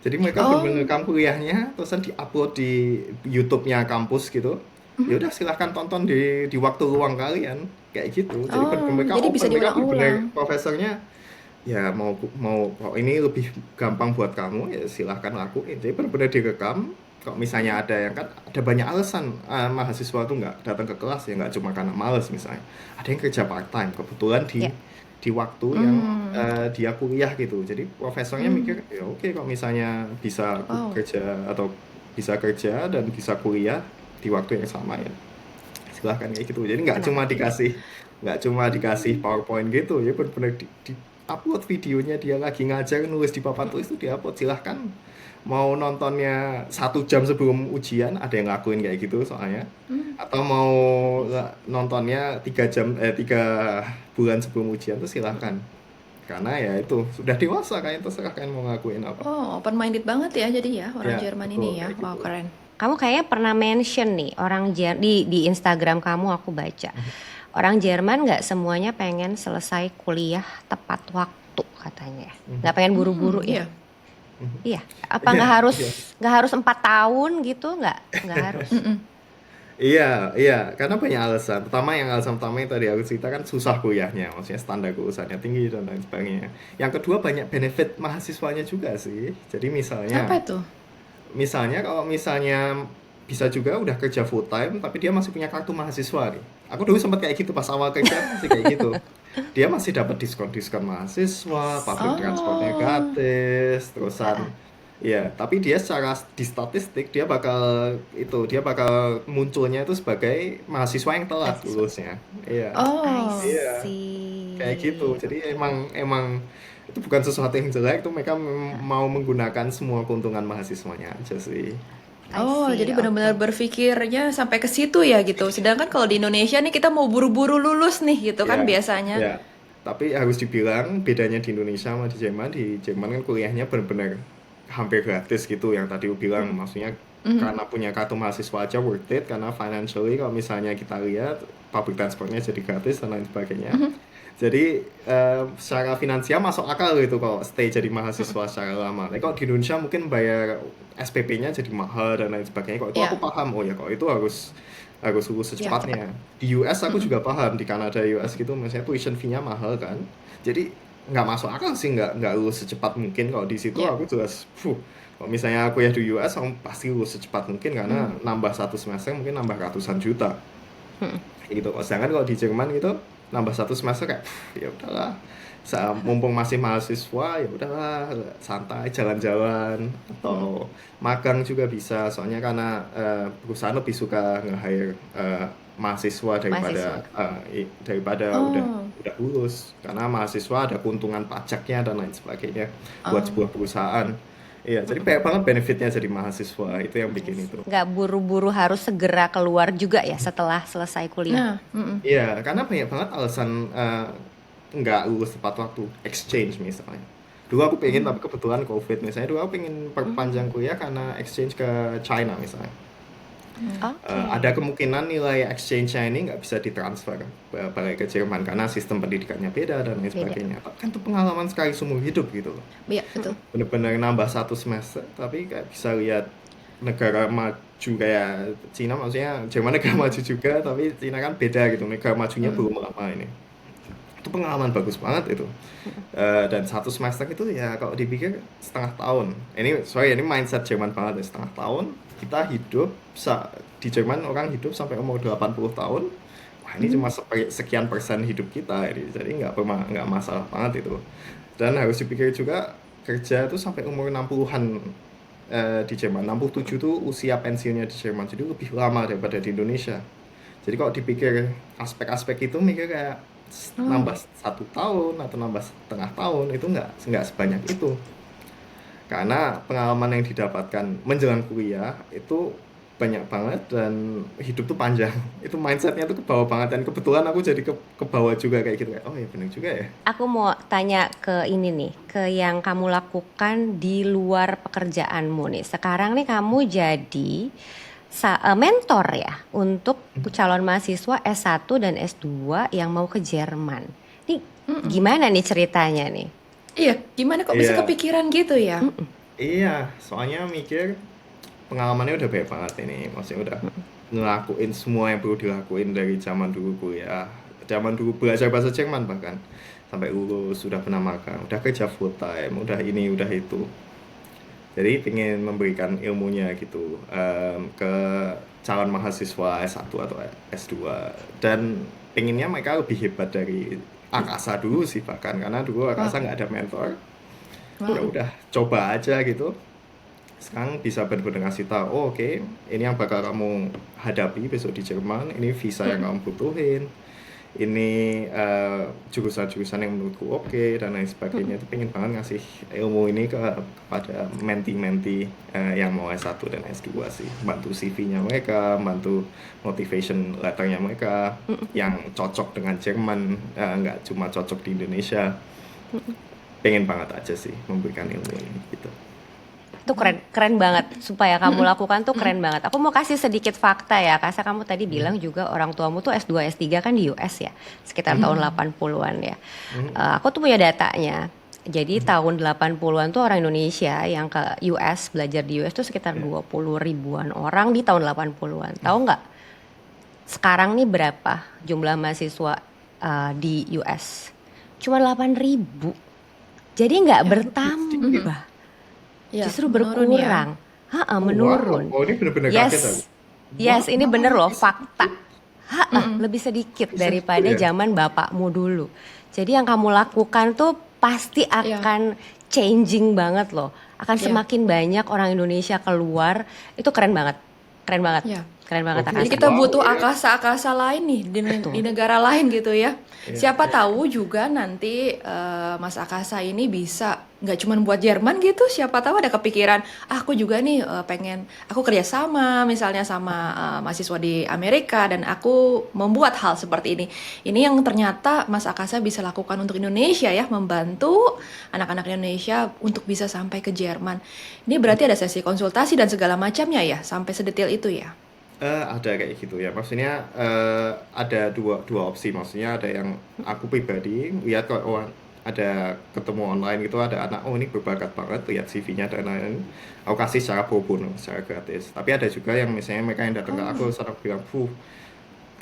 Jadi mereka bener-bener Oh, ngekam kuliahnya, terusan diupload di YouTube-nya kampus gitu. Ya udah silahkan tonton di waktu luang kalian kayak gitu. Jadi bener-bener oh, mereka jadi bisa open, mereka bener-bener diulang-ulang. profesornya ya mau mau kalau ini lebih gampang buat kamu ya silahkan lakuin. Jadi bener-bener direkam. Kalau misalnya ada yang kan ada banyak alasan mahasiswa tuh nggak datang ke kelas ya nggak cuma karena males misalnya. Ada yang kerja part time kebetulan Ya. di waktu yang Hmm, dia kuliah gitu. Jadi profesornya mikir, hmm, ya oke kalau misalnya bisa wow. kerja atau bisa kerja dan bisa kuliah di waktu yang sama ya silahkan kayak gitu. Jadi Kenapa tidak? nggak cuma dikasih Hmm. PowerPoint gitu, ya benar-benar di upload videonya dia lagi ngajar nulis di papan tulis itu di upload silahkan. Mau nontonnya 1 jam sebelum ujian ada yang lakuin kayak gitu soalnya Hmm. atau mau nontonnya 3 bulan sebelum ujian tuh silahkan karena ya itu sudah dewasa kalian terserah kalian mau ngelakuin apa Oh, open minded banget ya jadi ya orang ya Jerman betul ini ya. kayak Wow, gitu. keren. Kamu kayaknya pernah mention nih di Instagram kamu aku baca. Orang Jerman nggak semuanya pengen selesai kuliah tepat waktu katanya. Nggak pengen buru-buru ya. Iya. Iya. Apa Iya, nggak harus iya. 4 tahun gitu? Nggak harus. Mm-mm. Iya, iya, karena banyak alasan. Alasan pertama yang tadi aku cerita kan susah kuliahnya, maksudnya standar lulusannya tinggi dan lain sebagainya. Yang kedua banyak benefit mahasiswanya juga sih. Jadi Apa misalnya, itu? kalau misalnya bisa juga udah kerja full time, tapi dia masih punya kartu mahasiswa nih. Aku dulu sempat kayak gitu pas awal kerja masih kayak gitu. Dia masih dapat diskon-diskon mahasiswa, public transportnya Oh, gratis, terusan Ah, iya, tapi dia secara di statistik dia bakal munculnya itu sebagai mahasiswa yang telat mahasiswa. lulusnya. Iya, I oh. iya, kayak gitu. see. Jadi emang emang itu bukan sesuatu yang jelek, itu mereka mau menggunakan semua keuntungan mahasiswanya aja sih. I Oh, see. jadi benar-benar Oke. berpikirnya sampai ke situ ya gitu. Sedangkan kalau di Indonesia nih kita mau buru-buru lulus nih gitu kan Iya, biasanya. iya. Tapi harus dibilang bedanya di Indonesia sama di Jerman. Di Jerman kan kuliahnya benar-benar hampir gratis gitu. Yang tadi aku bilang, maksudnya Mhm. karena punya kartu mahasiswa aja worth it. Karena financially kalau misalnya kita lihat public transportnya jadi gratis dan lain sebagainya. Mhm. Jadi secara finansial masuk akal gitu kalau stay jadi mahasiswa secara lama. Tapi kalau di Indonesia mungkin bayar SPP-nya jadi mahal dan lain sebagainya. Kalau itu aku Iya, paham. Oh ya, kalau itu harus harus lulus iya cepat. secepatnya. Di US aku Mhm. juga paham, di Kanada US gitu, misalnya tuition fee-nya mahal kan. Jadi nggak masuk akal sih nggak lulus secepat mungkin. Kalau di situ Iya. aku jelas, kalau misalnya aku ya di US, aku pasti lulus secepat mungkin karena Mhm. nambah 1 semester mungkin nambah ratusan juta Mm-mm. gitu. Sedangkan kalau di Jerman gitu nambah 1 semester kayak ya udahlah. Mumpung masih mahasiswa ya udahlah santai jalan-jalan Mhm. atau magang juga bisa. Soalnya karena perusahaan lebih suka nge-hire mahasiswa Mahasiswa. daripada Oh. udah lulus karena mahasiswa ada keuntungan pajaknya dan lain sebagainya buat Oh. sebuah perusahaan. Iya, jadi banyak banget benefitnya jadi mahasiswa itu yang I bikin see. itu. Nggak buru-buru harus segera keluar juga ya setelah selesai kuliah. Nah, mhm. Iya, karena banyak banget alasan nggak lulus tepat waktu. Exchange misalnya. Dulu aku pengen, Mhm. tapi kebetulan COVID misalnya. Dulu aku pengen perpanjang Hmm. kuliah karena exchange ke China misalnya. Mhm. Oke. Ada kemungkinan nilai exchange-nya ini nggak bisa ditransfer balik ke Jerman karena sistem pendidikannya beda dan lain Beda. sebagainya. Tapi kan itu pengalaman sekali seumur hidup gitu loh. Iya, betul. Bener-bener nambah 1 semester, tapi kayak bisa lihat negara maju kayak Cina, maksudnya Jerman negara maju juga, tapi Cina kan beda gitu. Negara majunya Mhm. belum lama ini. Itu Itu pengalaman bagus banget itu. Dan satu semester itu ya kalau dipikir setengah tahun. Ini mindset Jerman banget ya, setengah tahun kita hidup di Jerman orang hidup sampai umur 80 tahun. Wah, ini cuma sekian persen hidup kita, jadi nggak masalah banget itu. Dan harus dipikir juga kerja itu sampai umur 60-an di Jerman. 67 itu usia pensiunnya di Jerman, jadi lebih lama daripada di Indonesia. Jadi kalau dipikir aspek-aspek itu mikir kayak nambah 1 tahun atau nambah setengah tahun itu nggak sebanyak itu. Karena pengalaman yang didapatkan menjelang kuliah itu banyak banget dan hidup tuh panjang. Itu mindsetnya tuh ke bawah banget dan kebetulan aku jadi ke bawah juga kayak gitu. Oh ya benar juga ya. Aku mau tanya ke ini nih, ke yang kamu lakukan di luar pekerjaanmu nih. Sekarang nih kamu jadi mentor ya untuk calon mahasiswa S1 dan S2 yang mau ke Jerman. Ini gimana nih ceritanya nih? Iya, gimana kok bisa Iya. kepikiran gitu ya? Iya, soalnya mikir pengalamannya udah banyak banget ini. Maksudnya udah ngelakuin semua yang perlu dilakuin dari zaman dulu kuliah, zaman dulu belajar bahasa Jerman bahkan sampai lulus, sudah pernah magang, udah kerja full time, udah ini, udah itu. Jadi pengen memberikan ilmunya gitu ke calon mahasiswa S1 atau S2 dan pengennya mereka lebih hebat dari Akasa dulu sih bahkan karena dulu Akasa nggak ada mentor. Ya udah coba aja gitu. Sekarang bisa benar-benar ngasih tahu, oh, oke, ini yang bakal kamu hadapi besok di Jerman, ini visa yang kamu butuhin, ini jurusan-jurusan yang menurutku oke dan lain sebagainya. Itu pengen banget ngasih ilmu ini kepada menti-menti yang mau S1 dan S2 sih, bantu CV-nya mereka, bantu motivation letternya mereka yang cocok dengan Jerman, nggak cuma cocok di Indonesia. Pengen banget aja sih memberikan ilmu ini gitu. Itu keren banget supaya kamu lakukan tuh keren banget. Aku mau kasih sedikit fakta ya, karena kamu tadi bilang juga orang tuamu tuh S2 S3 kan di US ya, sekitar tahun 80-an ya. Aku tuh punya datanya. Jadi tahun 80-an tuh orang Indonesia yang ke US, belajar di US tuh sekitar 20 ribuan orang di tahun 80-an. Tahu nggak sekarang nih berapa jumlah mahasiswa di US? Cuma 8.000. Jadi nggak bertambah. Ya, Justru menurun ya. berkurang. Menurun. Wow. Oh, ini bener-bener kaget aku. Yes, ini bener loh fakta. Lebih sedikit Bisa daripada gitu ya? zaman bapakmu dulu. Jadi yang kamu lakukan tuh pasti akan changing banget loh. Akan Iya. semakin banyak orang Indonesia keluar. Itu keren banget. Keren banget. Iya. Keren banget Oke. Akasa. Jadi kita Wow, butuh ya. akasa-akasa lain nih di negara lain gitu ya. Siapa tahu juga nanti Mas Akasa ini bisa nggak cuma buat Jerman gitu. Siapa tahu ada kepikiran, aku juga nih pengen aku kerjasama misalnya sama mahasiswa di Amerika dan aku membuat hal seperti ini. Ini yang ternyata Mas Akasa bisa lakukan untuk Indonesia ya, membantu anak-anak Indonesia untuk bisa sampai ke Jerman. Ini berarti ada sesi konsultasi dan segala macamnya ya, sampai sedetail itu ya. Ada kayak gitu ya, maksudnya ada dua opsi, maksudnya ada yang aku pribadi lihat kok, oh, ada ketemu online gitu, ada anak, oh ini berbakat banget, lihat CV-nya dan lain-lain, aku kasih secara pro bono, secara gratis. Tapi ada juga yang misalnya mereka yang datang ke aku, terus aku bilang,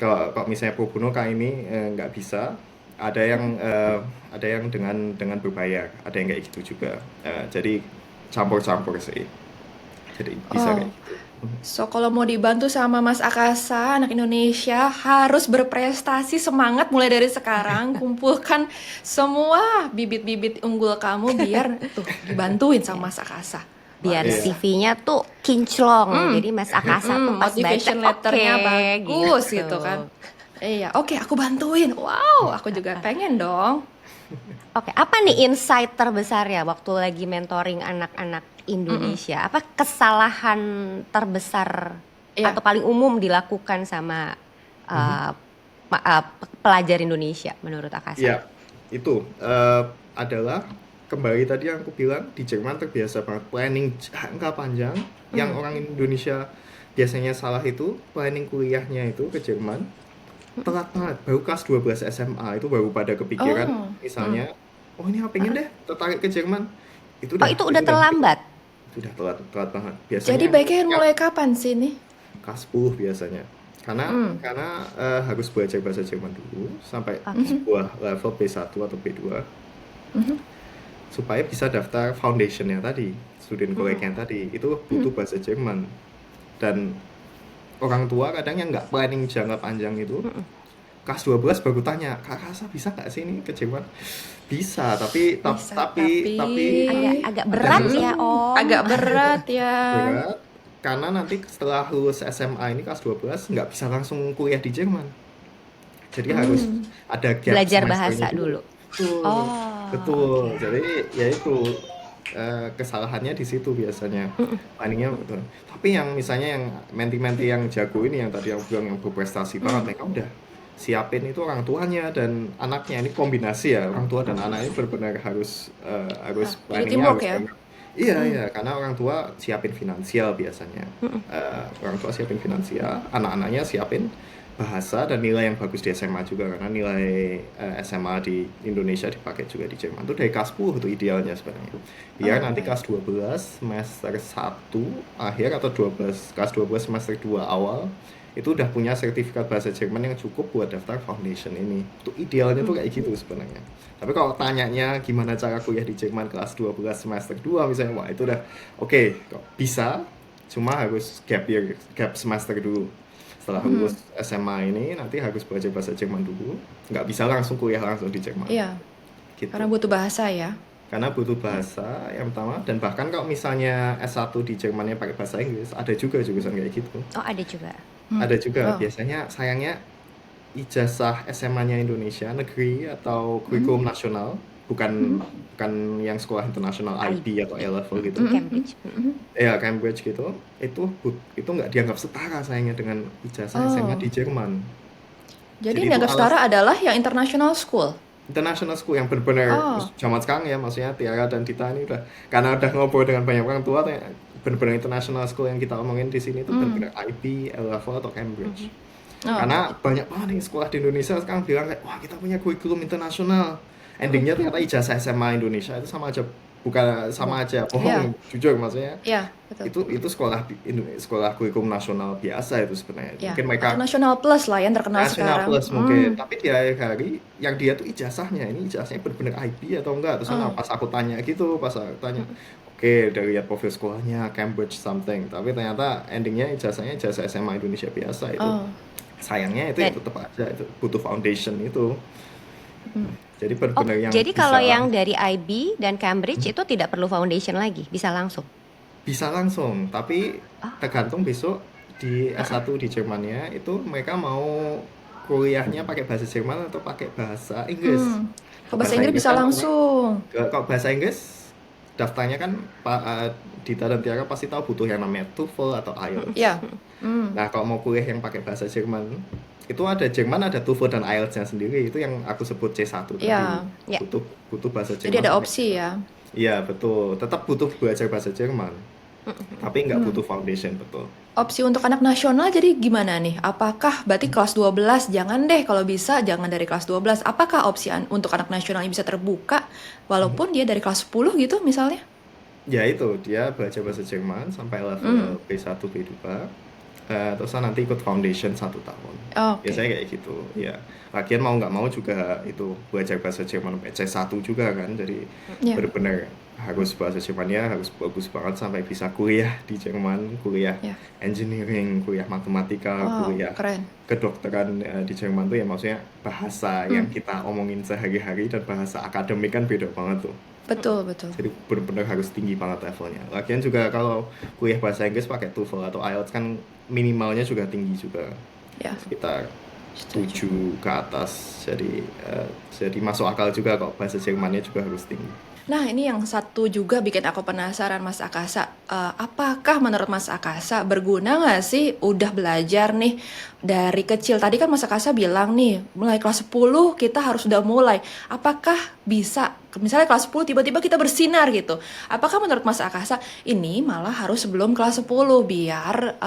kalau misalnya pro bono kayak ini nggak bisa, ada yang dengan berbayar, ada yang kayak gitu juga. Jadi campur-campur sih, jadi bisa kayak gitu. So kalau mau dibantu sama Mas Akasa, anak Indonesia harus berprestasi, semangat mulai dari sekarang, kumpulkan semua bibit-bibit unggul kamu biar tuh dibantuin sama Mas Akasa. Biar Iya. CV-nya tuh kinclong. Jadi Mas Akasa tuh pas Motivation baca letternya oke, bagus gitu kan. Iya, oke aku bantuin. Wow, aku juga pengen dong. Oke, apa nih insight terbesarnya waktu lagi mentoring anak-anak Indonesia? Apa kesalahan terbesar Iya. atau paling umum dilakukan sama pelajar Indonesia menurut Akasa? Ya, itu adalah kembali tadi yang aku bilang, di Jerman terbiasa banget planning jangka panjang. Yang orang Indonesia biasanya salah itu planning kuliahnya itu ke Jerman telat banget, baru kelas 12 SMA itu baru pada kepikiran misalnya, oh ini pengen deh tertarik ke Jerman. Itu itu udah terlambat. Itu udah telat banget biasanya. Jadi baiknya mulai kapan sih nih? Kelas 10 biasanya. karena harus belajar bahasa Jerman dulu sampai Oke. sebuah level B1 atau B2 supaya bisa daftar foundationnya tadi, student college-nya tadi itu butuh bahasa Jerman. Dan orang tua kadang yang nggak planning jangka panjang itu kelas 12 baru tanya, Kak Kasa bisa nggak sih ini ke Jerman? Bisa, tapi Bisa, tapi Agak berat ya, Om. agak berat ya. berat karena nanti setelah lulus SMA ini kelas 12 nggak bisa langsung kuliah di Jerman. Jadi harus ada gap Belajar semesternya bahasa dulu. Betul, Oh, betul. oke. Jadi ya itu kesalahannya di situ biasanya. Planningnya betul. Tapi yang misalnya yang menti-menti yang jago ini yang tadi yang bilang yang berprestasi banget, mereka udah siapin itu orang tuanya dan anaknya ini kombinasi ya orang tua dan anak ini benar-benar harus Jadi planningnya teamwork harus ya. benar. Iya iya karena orang tua siapin finansial biasanya. Orang tua siapin finansial, anak-anaknya siapin bahasa dan nilai yang bagus di SMA juga karena nilai SMA di Indonesia dipakai juga di Jerman itu dari kelas 10 itu idealnya sebenarnya biar nanti kelas 12 semester 1 akhir atau 12 kelas 12 semester 2 awal itu udah punya sertifikat bahasa Jerman yang cukup buat daftar foundation ini itu idealnya tuh kayak gitu sebenarnya. Tapi kalau tanyanya gimana cara kuliah di Jerman kelas 12 semester 2 misalnya wah itu udah oke, kok bisa cuma harus gap semester dulu setelah lulus SMA ini nanti harus belajar bahasa Jerman dulu nggak bisa langsung kuliah langsung di Jerman Iya, gitu karena butuh bahasa ya. karena butuh bahasa yang pertama dan bahkan kalau misalnya S1 di Jermannya pakai bahasa Inggris ada juga jurusan kayak gitu Oh, ada juga. ada juga Oh. biasanya sayangnya ijazah SMA-nya Indonesia negeri atau kurikulum nasional bukan yang sekolah internasional IB atau A-level gitu Cambridge. ya Cambridge gitu itu nggak dianggap setara sayangnya dengan ijazah SMA di Jerman. Jadi Jadi dianggap itu setara adalah yang international school. international school yang benar-benar Oh. zaman sekarang ya maksudnya Tiara dan Dita ini udah karena udah ngobrol dengan banyak orang tua benar-benar international school yang kita omongin di sini itu benar-benar IB, A-level atau Cambridge. Oh. Karena banyak banget nih sekolah di Indonesia sekarang bilang kayak wah kita punya kurikulum internasional. Endingnya ternyata ijazah SMA Indonesia itu sama aja bohong jujur maksudnya Iya, betul. itu sekolah kurikulum nasional biasa itu sebenarnya Ya, mungkin mereka atau National Plus lah yang terkenal nasional sekarang. plus mungkin tapi di akhir hari yang dia tuh ijazahnya benar-benar IB atau enggak terus pas aku tanya oke dari lihat profil sekolahnya Cambridge something tapi ternyata endingnya ijazahnya ijazah SMA Indonesia biasa itu Oh. sayangnya itu ya tetap aja itu butuh foundation itu jadi Oh, benar-benar yang jadi kalau bisa- yang dari IB dan Cambridge itu tidak perlu foundation lagi, bisa langsung. bisa langsung tapi tergantung besok di S1 di Jermannya itu mereka mau kuliahnya pakai bahasa Jerman atau pakai bahasa Inggris. Kalau bahasa Inggris bisa kan langsung. kalau bahasa Inggris daftarnya kan Dita dan Tiara pasti tahu butuh yang namanya TOEFL atau IELTS. Iya. Nah kalau mau kuliah yang pakai bahasa Jerman itu ada Jerman ada TOEFL dan IELTS-nya sendiri itu yang aku sebut C1 tadi. Iya. Ya. Butuh bahasa Jerman. Jadi ada opsi ya. Iya betul, tetap butuh belajar bahasa Jerman. Tapi nggak butuh foundation betul. Opsi untuk anak nasional jadi gimana nih? Apakah berarti kelas 12 jangan deh kalau bisa jangan dari kelas 12. Apakah opsi untuk anak nasionalnya bisa terbuka walaupun dia dari kelas 10 gitu misalnya? Ya itu dia belajar bahasa Jerman sampai level B1 B2 terus nanti ikut foundation 1 tahun. Oke. Biasanya kayak gitu ya. Lagian mau nggak mau juga itu belajar bahasa Jerman sampai C1 juga kan. Jadi Iya. benar-benar harus bahasa Jermannya harus bagus banget sampai bisa kuliah di Jerman, kuliah Ya. engineering, kuliah matematika, Wow, kuliah keren. kedokteran di Jerman tuh ya maksudnya bahasa yang kita omongin sehari-hari dan bahasa akademik kan beda banget tuh. Betul, betul. Jadi benar-benar harus tinggi banget levelnya. Lagian juga kalau kuliah bahasa Inggris pakai TOEFL atau IELTS kan minimalnya juga tinggi juga. Ya. Sekitar 7 ke atas. Jadi masuk akal juga kok bahasa Jermannya juga harus tinggi. Nah, ini yang satu juga bikin aku penasaran, Mas Akasa. Apakah menurut Mas Akasa berguna nggak sih udah belajar nih dari kecil? Tadi kan Mas Akasa bilang nih, mulai kelas 10 kita harus udah mulai. Apakah bisa misalnya kelas 10 tiba-tiba kita bersinar gitu. Apakah menurut Mas Akasa ini malah harus sebelum kelas 10 biar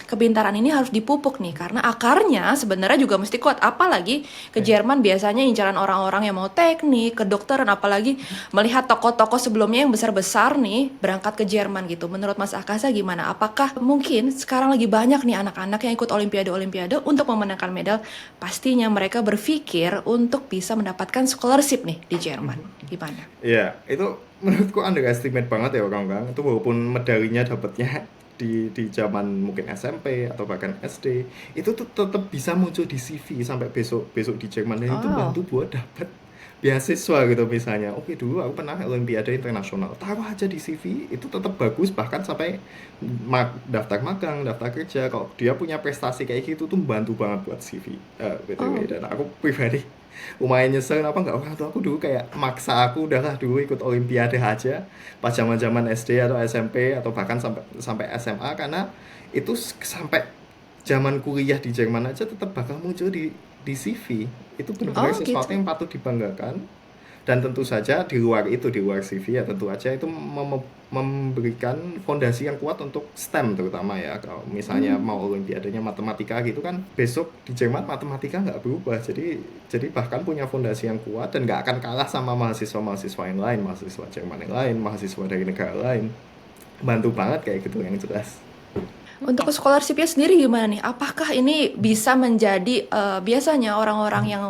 kepintaran ini harus dipupuk nih karena akarnya sebenarnya juga mesti kuat, apalagi ke Jerman biasanya incaran orang-orang yang mau teknik, kedokteran, apalagi melihat tokoh-tokoh sebelumnya yang besar-besar nih berangkat ke Jerman gitu. Menurut Mas Akasa gimana? Apakah mungkin sekarang lagi banyak nih anak-anak yang ikut olimpiade-olimpiade untuk memenangkan medal, pastinya mereka berpikir untuk bisa mendapatkan scholarship nih di Jerman. Gimana? Ya, itu menurutku underestimate banget ya orang-orang. Itu walaupun medalinya dapatnya di zaman mungkin SMP atau bahkan SD, itu tuh tetap bisa muncul di CV sampai besok di Jerman, dan itu Oh, bantu buat dapat beasiswa gitu misalnya. Oke, dulu aku pernah Olimpiade internasional. Taruh aja di CV, itu tetap bagus bahkan sampai daftar magang, daftar kerja. Kalau dia punya prestasi kayak gitu tuh bantu banget buat CV. BTW, oh, dan aku pribadi lumayan nyesel kenapa nggak orang tua aku dulu kayak maksa aku udahlah dulu ikut olimpiade aja pas zaman-zaman SD atau SMP atau bahkan sampai sampai SMA, karena itu sampai zaman kuliah di Jerman aja tetap bakal muncul di CV. Itu benar-benar oh sesuatu gitu. yang patut dibanggakan. Dan tentu saja di luar itu, di luar CV ya tentu aja itu memberikan fondasi yang kuat untuk STEM terutama ya. Kalau misalnya Hmm. mau olimpiadanya matematika gitu kan, besok di Jerman matematika nggak berubah. Jadi bahkan punya fondasi yang kuat dan nggak akan kalah sama mahasiswa-mahasiswa yang lain, mahasiswa Jerman yang lain, mahasiswa dari negara lain. Bantu banget kayak gitu yang jelas. Untuk scholarship-nya sendiri gimana nih? Apakah ini bisa menjadi biasanya orang-orang yang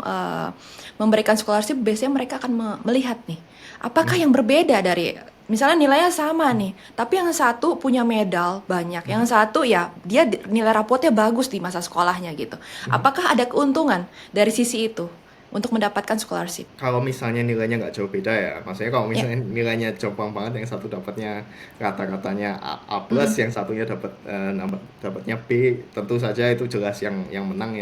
memberikan scholarship biasanya mereka akan melihat nih, apakah yang berbeda dari misalnya nilainya sama nih, tapi yang satu punya medal banyak, yang satu ya dia nilai rapotnya bagus di masa sekolahnya gitu. Apakah ada keuntungan dari sisi itu untuk mendapatkan scholarship? Kalau misalnya nilainya nggak jauh beda ya, maksudnya kalau Ya. misalnya nilainya jomplang banget, yang satu dapatnya rata-ratanya A plus, Mm-mm. yang satunya dapatnya B, tentu saja itu jelas yang menang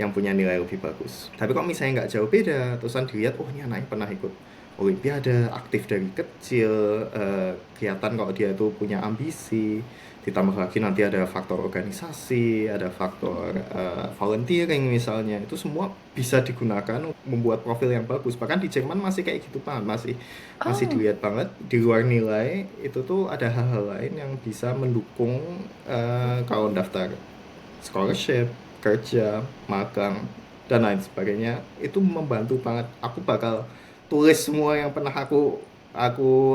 yang punya nilai lebih bagus. Tapi kalau misalnya nggak jauh beda, terusan dilihat, oh ini anaknya pernah ikut olimpiade, aktif dari kecil, kelihatan kalau dia itu punya ambisi, ditambah lagi nanti ada faktor organisasi, ada faktor volunteering misalnya, itu semua bisa digunakan membuat profil yang bagus. Bahkan di Jerman masih kayak gitu Pak, masih Oh, dilihat banget di luar nilai itu tuh ada hal-hal lain yang bisa mendukung kalau daftar scholarship, kerja, magang, dan lain sebagainya. Itu membantu banget. Aku bakal tulis semua yang pernah aku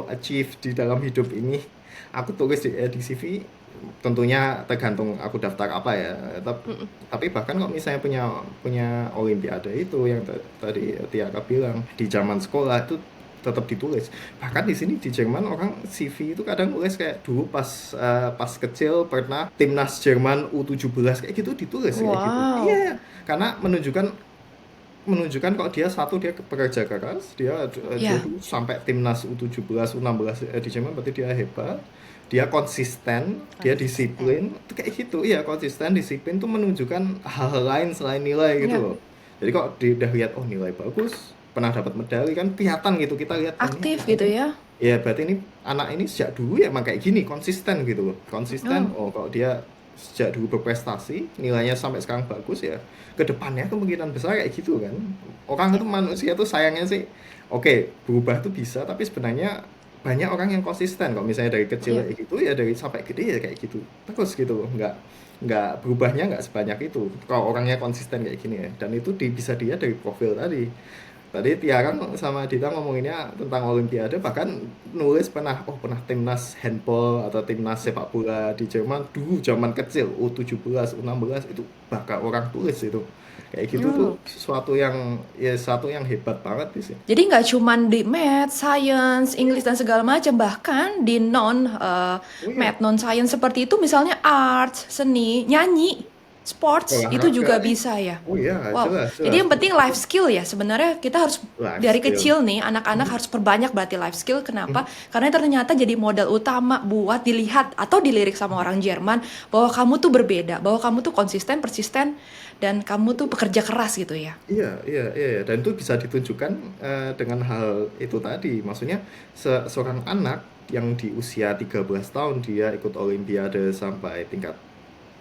achieve di dalam hidup ini. Aku tulis di CV. Tentunya tergantung aku daftar apa ya. Tapi bahkan kalau misalnya punya olimpiade itu yang tadi Tiara bilang di zaman sekolah itu tetap ditulis. Bahkan di sini di Jerman orang CV itu kadang nulis kayak dulu pas kecil pernah timnas Jerman U17 kayak gitu, ditulis kayak gitu. wow. Iya, karena menunjukkan kalau dia pekerja keras, dia Ya, dulu sampai timnas U17 U16 di Jerman, berarti dia hebat, dia konsisten, dia Konsisten. disiplin. Itu kayak gitu. Iya, konsisten, disiplin tuh menunjukkan hal-hal lain selain nilai gitu ya. loh. Jadi kok udah lihat oh nilai bagus, pernah dapat medali, kan kelihatan gitu, kita lihat oh ini Aktif anak gitu ini, ya. ya berarti ini anak ini sejak dulu ya emang kayak gini, konsisten gitu loh. Konsisten, Oh, oh kalau dia sejak dulu berprestasi, nilainya sampai sekarang bagus, ya kedepannya kemungkinan besar kayak gitu kan. Orang Ya. itu, manusia tuh sayangnya sih, oke berubah tuh bisa, tapi sebenarnya banyak orang yang konsisten. Kalau misalnya dari kecil ya. kayak gitu, ya dari sampai gede ya kayak gitu terus gitu loh, nggak berubahnya nggak sebanyak itu kalau orangnya konsisten kayak gini ya. Dan itu bisa dilihat dari profil tadi. Tadi Tiara sama Dita ngomonginnya tentang Olimpiade, bahkan nulis pernah timnas handball atau timnas sepak bola di Jerman dulu zaman kecil, U17, U16, itu bahkan orang tulis itu. Kayak gitu tuh Oh. sesuatu yang hebat banget di sini. Jadi nggak cuman di math, science, English dan segala macam, bahkan di Oh iya, math, non science seperti itu, misalnya arts, seni, nyanyi, sports itu olahraga, juga bisa ya. oh iya, Wow. jelas, Jadi jelas. yang penting life skill ya. Sebenarnya kita harus Life dari skill. kecil nih, anak-anak harus perbanyak berarti life skill. Kenapa? Karena ternyata jadi modal utama buat dilihat atau dilirik sama orang Jerman bahwa kamu tuh berbeda, bahwa kamu tuh konsisten, persisten, dan kamu tuh pekerja keras gitu ya. Iya, iya, iya, iya. Dan itu bisa ditunjukkan dengan hal itu tadi. Maksudnya seorang anak yang di usia 13 tahun dia ikut olimpiade sampai tingkat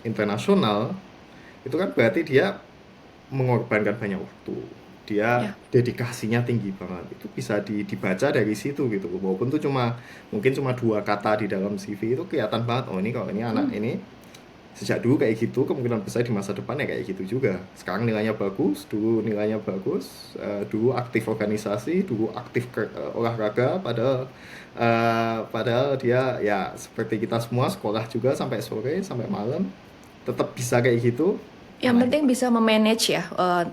internasional, itu kan berarti dia mengorbankan banyak waktu. dia Ya. dedikasinya tinggi banget. Itu bisa dibaca dari situ gitu. Walaupun tuh mungkin cuma 2 kata di dalam CV itu kelihatan banget. Oh ini kalau ini anak ini sejak dulu kayak gitu, kemungkinan besar di masa depan ya kayak gitu juga. Sekarang nilainya bagus, dulu nilainya bagus, dulu aktif organisasi, dulu aktif olahraga, padahal dia ya seperti kita semua sekolah juga sampai sore, sampai malam, tetap bisa kayak gitu. Yang Mana penting hebat. bisa memanage ya,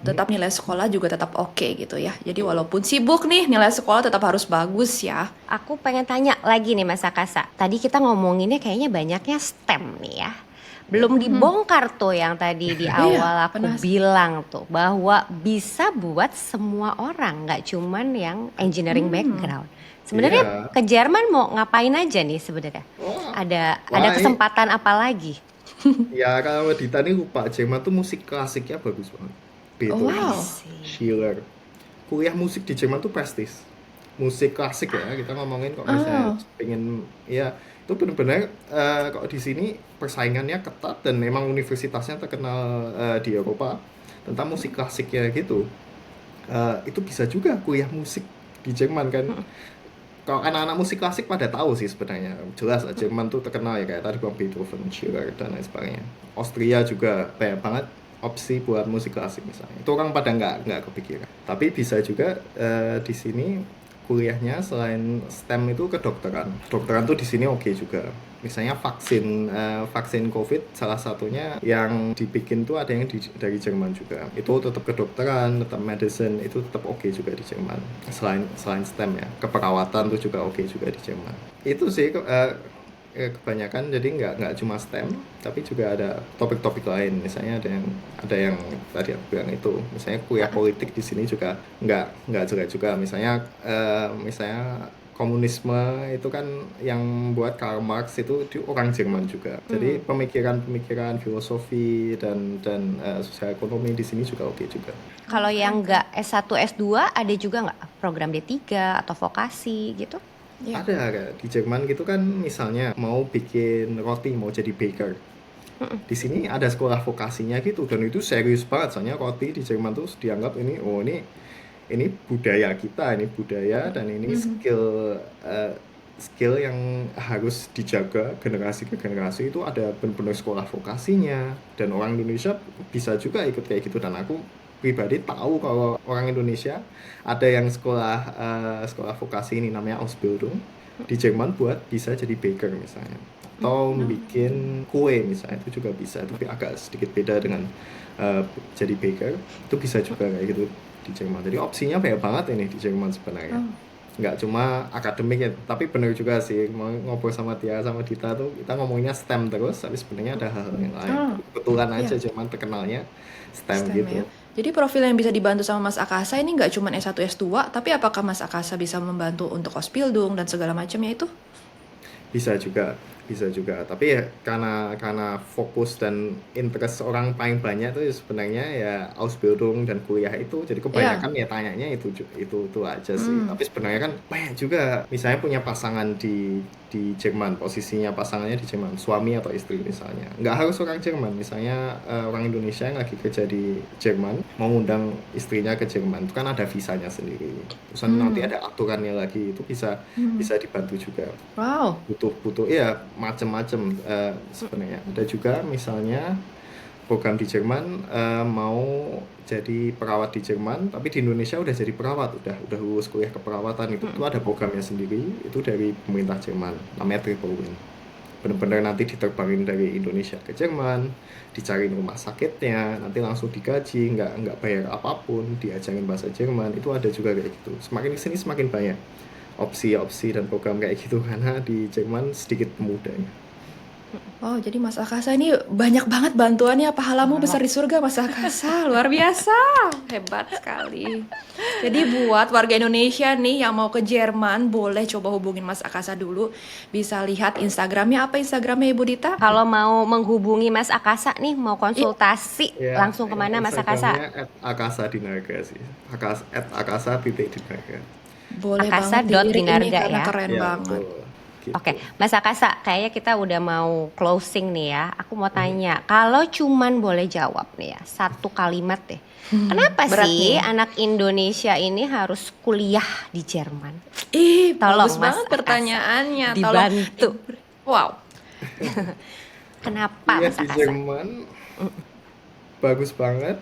tetap nilai sekolah juga tetap oke gitu ya. Jadi walaupun sibuk nih, nilai sekolah tetap harus bagus ya. Aku pengen tanya lagi nih Mas Akasa. Tadi kita ngomonginnya kayaknya banyaknya STEM nih ya. Belum dibongkar tuh yang tadi di awal aku bilang tuh bahwa bisa buat semua orang, nggak cuman yang engineering background. Sebenarnya Iya. ke Jerman mau ngapain aja nih sebenarnya? Wah, Ada wah, kesempatan apa lagi? ya kalau Dita nih lupa, Jerman tuh musik klasiknya bagus banget. Oh, Beethoven, wow. Schiller. Kuliah musik di Jerman tuh prestis. Musik klasik ya, kita ngomongin kok misalnya pengen, ya itu benar-benar kok di sini persaingannya ketat dan memang universitasnya terkenal di Eropa tentang musik klasiknya gitu. Itu bisa juga kuliah musik di Jerman kan. Kalau anak-anak musik klasik pada tahu sih sebenarnya. Jelas Jerman tuh terkenal ya kayak tadi bilang Beethoven, Schiller dan lain sebagainya. Austria juga banyak banget opsi buat musik klasik misalnya. Itu orang pada nggak kepikiran. Tapi bisa juga di sini kuliahnya selain STEM itu kedokteran. Kedokteran tuh di sini oke juga. Misalnya vaksin COVID salah satunya yang dibikin tuh ada yang dari Jerman juga. Itu tetap kedokteran, tetap medicine, itu tetap oke juga di Jerman. Selain STEM ya, keperawatan tuh juga oke juga di Jerman. Itu sih kebanyakan, jadi nggak cuma STEM tapi juga ada topik-topik lain. Misalnya ada yang tadi aku bilang itu, misalnya kuliah politik di sini juga nggak jelek juga. Misalnya komunisme itu kan yang buat Karl Marx itu orang Jerman juga. Jadi pemikiran filosofi dan sosial ekonomi di sini juga oke juga. Kalau yang nggak S1, S2 ada juga nggak program D3 atau vokasi gitu? Ya. Ada kayak di Jerman gitu kan, misalnya mau bikin roti, mau jadi baker. Di sini ada sekolah vokasinya gitu dan itu serius banget. Soalnya roti di Jerman tuh dianggap ini budaya kita, ini budaya dan ini skill yang harus dijaga generasi ke generasi. Itu ada benar-benar sekolah vokasinya dan orang Indonesia bisa juga ikut kayak gitu. Dan aku pribadi tahu kalau orang Indonesia ada yang sekolah vokasi ini namanya Ausbildung di Jerman buat bisa jadi baker misalnya, atau bikin kue misalnya, itu juga bisa. Tapi agak sedikit beda dengan jadi baker, itu bisa juga kayak gitu di Jerman. Jadi opsinya banyak banget ini di Jerman sebenarnya. Nggak cuma akademik ya, tapi benar juga sih, mau ngobrol sama Tia sama Dita tuh kita ngomonginnya STEM terus, tapi sebenarnya ada hal-hal yang lain. Kebetulan aja Jerman terkenalnya STEM gitu. Ya. Jadi profil yang bisa dibantu sama Mas Akasa ini nggak cuma S1, S2, tapi apakah Mas Akasa bisa membantu untuk Ausbildung dan segala macamnya itu? Bisa juga, tapi ya karena fokus dan interest orang paling banyak itu sebenarnya ya Ausbildung dan kuliah itu, jadi kebanyakan ya tanyanya itu aja sih. Tapi sebenarnya kan banyak juga misalnya punya pasangan di Jerman, posisinya pasangannya di Jerman, suami atau istri misalnya, nggak harus orang Jerman, misalnya orang Indonesia yang lagi kerja di Jerman mau undang istrinya ke Jerman, itu kan ada visanya sendiri, terus nanti ada aturannya lagi, itu bisa dibantu juga. Wow. Butuh ya macam-macam sebenarnya. Ada juga misalnya program di Jerman, mau jadi perawat di Jerman tapi di Indonesia udah jadi perawat, udah lulus kuliah keperawatan, itu ada programnya sendiri, itu dari pemerintah Jerman, namanya Triple Win. Benar-benar nanti diterbangin dari Indonesia ke Jerman, dicariin rumah sakitnya, nanti langsung digaji, nggak bayar apapun, diajarin bahasa Jerman. Itu ada juga kayak gitu. Semakin kesini semakin banyak opsi-opsi dan program kayak gitu karena di Jerman sedikit pemudanya. Oh, jadi Mas Akasa ini banyak banget bantuannya, pahalamu besar di surga Mas Akasa, luar biasa, hebat sekali. Jadi buat warga Indonesia nih yang mau ke Jerman, boleh coba hubungin Mas Akasa dulu. Bisa lihat Instagramnya, apa Instagramnya Ibu Dita? Kalau mau menghubungi Mas Akasa nih, mau konsultasi, langsung kemana Mas Akasa? Instagramnya @akasa_dinaga sih, @akasa_dinaga. Boleh Akasa banget dilirik ini .dinarga karena ya. keren Ya, banget. betul. gitu. Oke, Mas Akasa, kayaknya kita udah mau closing nih ya. Aku mau tanya, kalau cuman boleh jawab nih ya, satu kalimat deh. Kenapa berat sih nih. anak Indonesia ini harus kuliah di Jerman? Ih, Tolong bagus Mas banget Akasa, pertanyaannya. Tolong. dibantu. Wow. Kenapa Kuliah Mas di Akasa? Jerman bagus banget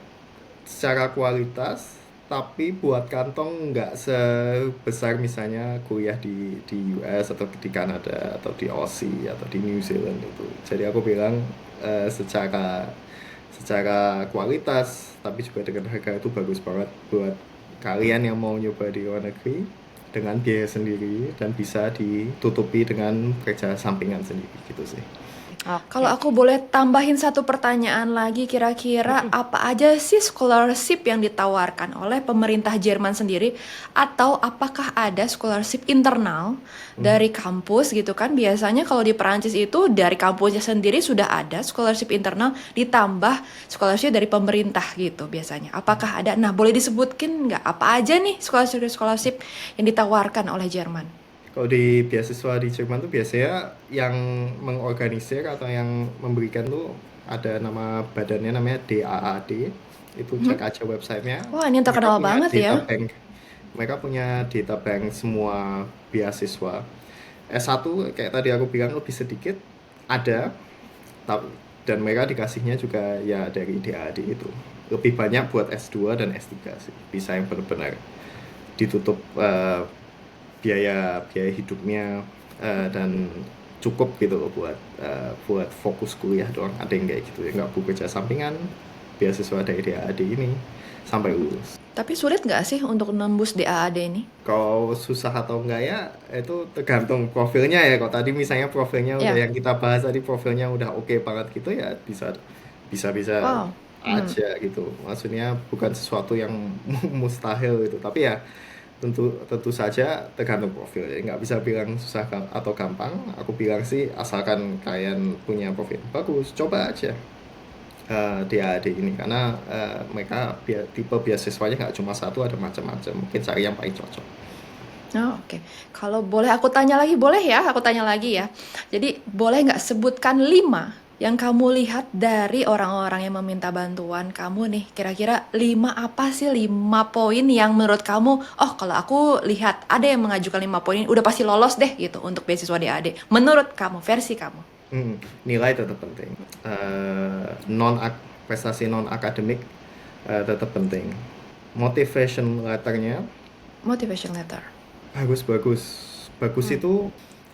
secara kualitas, tapi buat kantong nggak sebesar misalnya kuliah di US atau di Kanada atau di Aussie atau di New Zealand itu. Jadi aku bilang secara kualitas, tapi juga dengan harga itu bagus banget buat kalian yang mau nyoba di luar negeri dengan biaya sendiri dan bisa ditutupi dengan kerja sampingan sendiri gitu sih. Kalau aku boleh tambahin satu pertanyaan lagi, kira-kira apa aja sih scholarship yang ditawarkan oleh pemerintah Jerman sendiri, atau apakah ada scholarship internal dari kampus gitu kan? Biasanya kalau di Perancis itu dari kampusnya sendiri sudah ada scholarship internal ditambah scholarship dari pemerintah gitu biasanya. Apakah ada? Nah, boleh disebutkin nggak apa aja nih scholarship yang ditawarkan oleh Jerman? Kalau di beasiswa di Jerman tuh biasanya yang mengorganisir atau yang memberikan tuh ada nama badannya namanya DAAD. Itu cek aja websitenya. Wah, ini Mereka terkenal punya banget ya. data bank. Mereka punya data bank semua beasiswa. S1 kayak tadi aku bilang lebih sedikit ada, dan mereka dikasihnya juga ya dari DAAD itu. Lebih banyak buat S2 dan S3 sih. Bisa yang benar-benar ditutup biaya hidupnya dan cukup gitu loh buat fokus kuliah doang. Ada yang kayak gitu ya, nggak buku kerja sampingan, beasiswa dari DAAD ini sampai lulus. Tapi sulit nggak sih untuk nembus DAAD ini? Kalau susah atau enggak ya itu tergantung profilnya ya. Kalau tadi misalnya profilnya udah Ya. yang kita bahas tadi, profilnya udah oke banget gitu ya, bisa Wow. aja gitu. Maksudnya bukan sesuatu yang mustahil gitu, tapi ya tentu saja tergantung profil. Jadi nggak bisa bilang susah atau gampang. Aku bilang sih asalkan kalian punya profil bagus, coba aja DAAD ini, karena mereka tipe beasiswanya nggak cuma satu, ada macam-macam. Mungkin cari yang paling cocok. Oh, oke. Kalau boleh aku tanya lagi, boleh ya? Aku tanya lagi ya. Jadi, boleh nggak sebutkan 5 yang kamu lihat dari orang-orang yang meminta bantuan kamu nih? Kira-kira 5 apa sih 5 poin yang menurut kamu, oh kalau aku lihat ada yang mengajukan 5 poin, udah pasti lolos deh gitu untuk beasiswa DAD. Menurut kamu, versi kamu. Nilai tetap penting. Prestasi non akademik tetap penting. Motivation letternya Motivation letter. bagus itu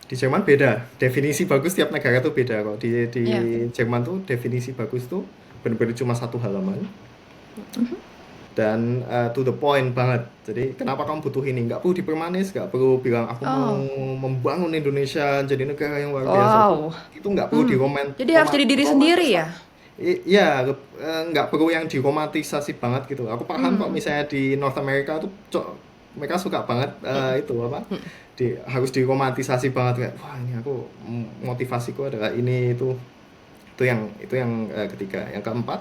di Jerman beda. Definisi bagus tiap negara tuh beda kok. Di Iya. Jerman tuh definisi bagus tuh benar-benar cuma 1 halaman dan to the point banget. Jadi kenapa kamu butuh ini? Nggak perlu dipermanis, nggak perlu bilang aku mau membangun Indonesia jadi negara yang luar biasa. Wow. Itu nggak perlu Jadi harus jadi diri sendiri ya? Iya, nggak perlu yang diromantisasi banget gitu. Aku paham kok misalnya di North America tuh mereka suka banget itu apa? Harus diromantisasi banget kayak wah ini aku motivasiku adalah ini itu yang ketiga. Yang keempat,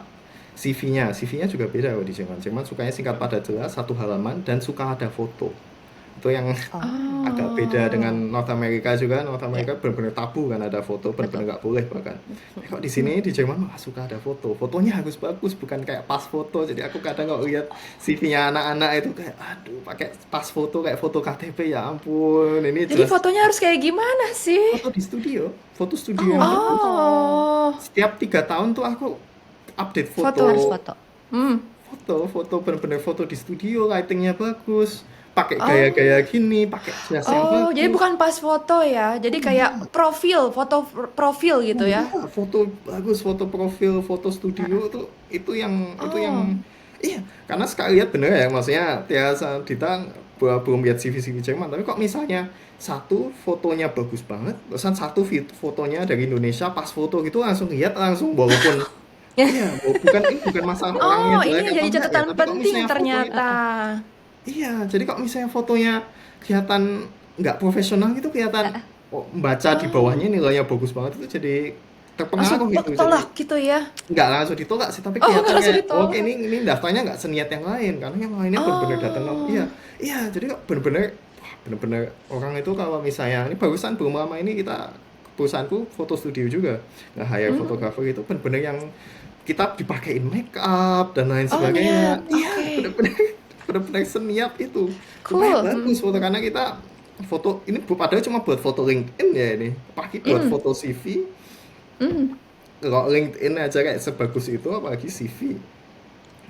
CV-nya juga beda loh di Jerman. Jerman sukanya singkat padat jelas, 1 halaman dan suka ada foto. Itu yang agak beda dengan North America juga. North America benar-benar tabu kan ada foto, benar-benar nggak boleh bahkan. Kok di sini di Jerman malah suka ada foto. Fotonya harus bagus, bukan kayak pas foto. Jadi aku kadang kalau lihat CV-nya anak-anak itu kayak aduh pakai pas foto kayak foto KTP, ya ampun. Ini Jadi jelas fotonya harus kayak gimana sih? foto di studio, foto studio. Oh. Setiap 3 tahun tuh aku update Foto. Harus foto. foto bener-bener foto di studio, lightingnya bagus, pakai gaya-gaya gini, pakai jas yang Oh, bagus. jadi bukan pas foto ya. Jadi kayak foto profil gitu ya. Iya, foto bagus, foto profil, foto studio itu yang iya, karena sekali lihat bener ya, maksudnya Tiasa Dita belum lihat CV Jerman, tapi kok misalnya satu fotonya bagus banget, terusan satu fotonya dari Indonesia pas foto gitu langsung lihat langsung walaupun iya, bukan masalah orangnya Oh, jelek ini atau jadi enggak ya, catatan tapi kok penting misalnya ternyata. iya, jadi kok misalnya fotonya kelihatan nggak profesional gitu, kelihatan baca di bawahnya nilainya bagus banget, itu jadi Langsung terpengaruh gitu. Jadi tolak gitu ya. nggak langsung ditolak sih, tapi Oh, nggak kelihatan langsung kayak ditolak. oke ini daftarnya nggak seniat yang lain, karena yang lainnya bener-bener datang iya, jadi kok bener-bener Bener-bener orang itu kalau misalnya ini barusan belum lama ini kita perusahaanku foto studio juga nge-hire fotografer itu bener-bener yang kita dipakein make up dan lain Oh sebagainya. niat, Iya, oke. bener-bener seniap itu. Supaya Cool. bagus foto karena kita foto ini padahal cuma buat foto LinkedIn ya ini. Pakai buat foto CV. Hmm. Kalau LinkedIn aja kayak sebagus itu apalagi CV.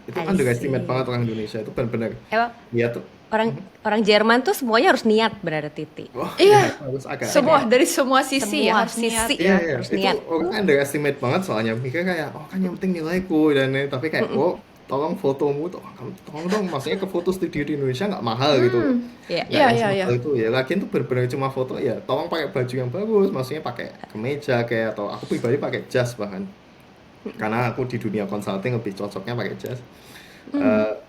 Itu I underestimate see. banget orang Indonesia itu bener-bener Emang lihat tuh. orang orang Jerman tuh semuanya harus niat berarti, Ti. Wah, Iya, ya harus agak semua dari semua sisi ya Semua harus niat. sisi iya, iya. harus Itu niat. orang underestimate banget soalnya mikir kayak oh kan yang penting nilaiku dan lain tapi kayak oh tolong fotomu tolong dong maksudnya ke foto studio di Indonesia nggak mahal gitu Iya. nggak Iya, yang iya, iya. semahal itu ya lagian tuh bener-bener cuma foto ya tolong pakai baju yang bagus maksudnya pakai kemeja kayak atau aku pribadi pakai jas bahkan karena aku di dunia consulting lebih cocoknya pakai jas.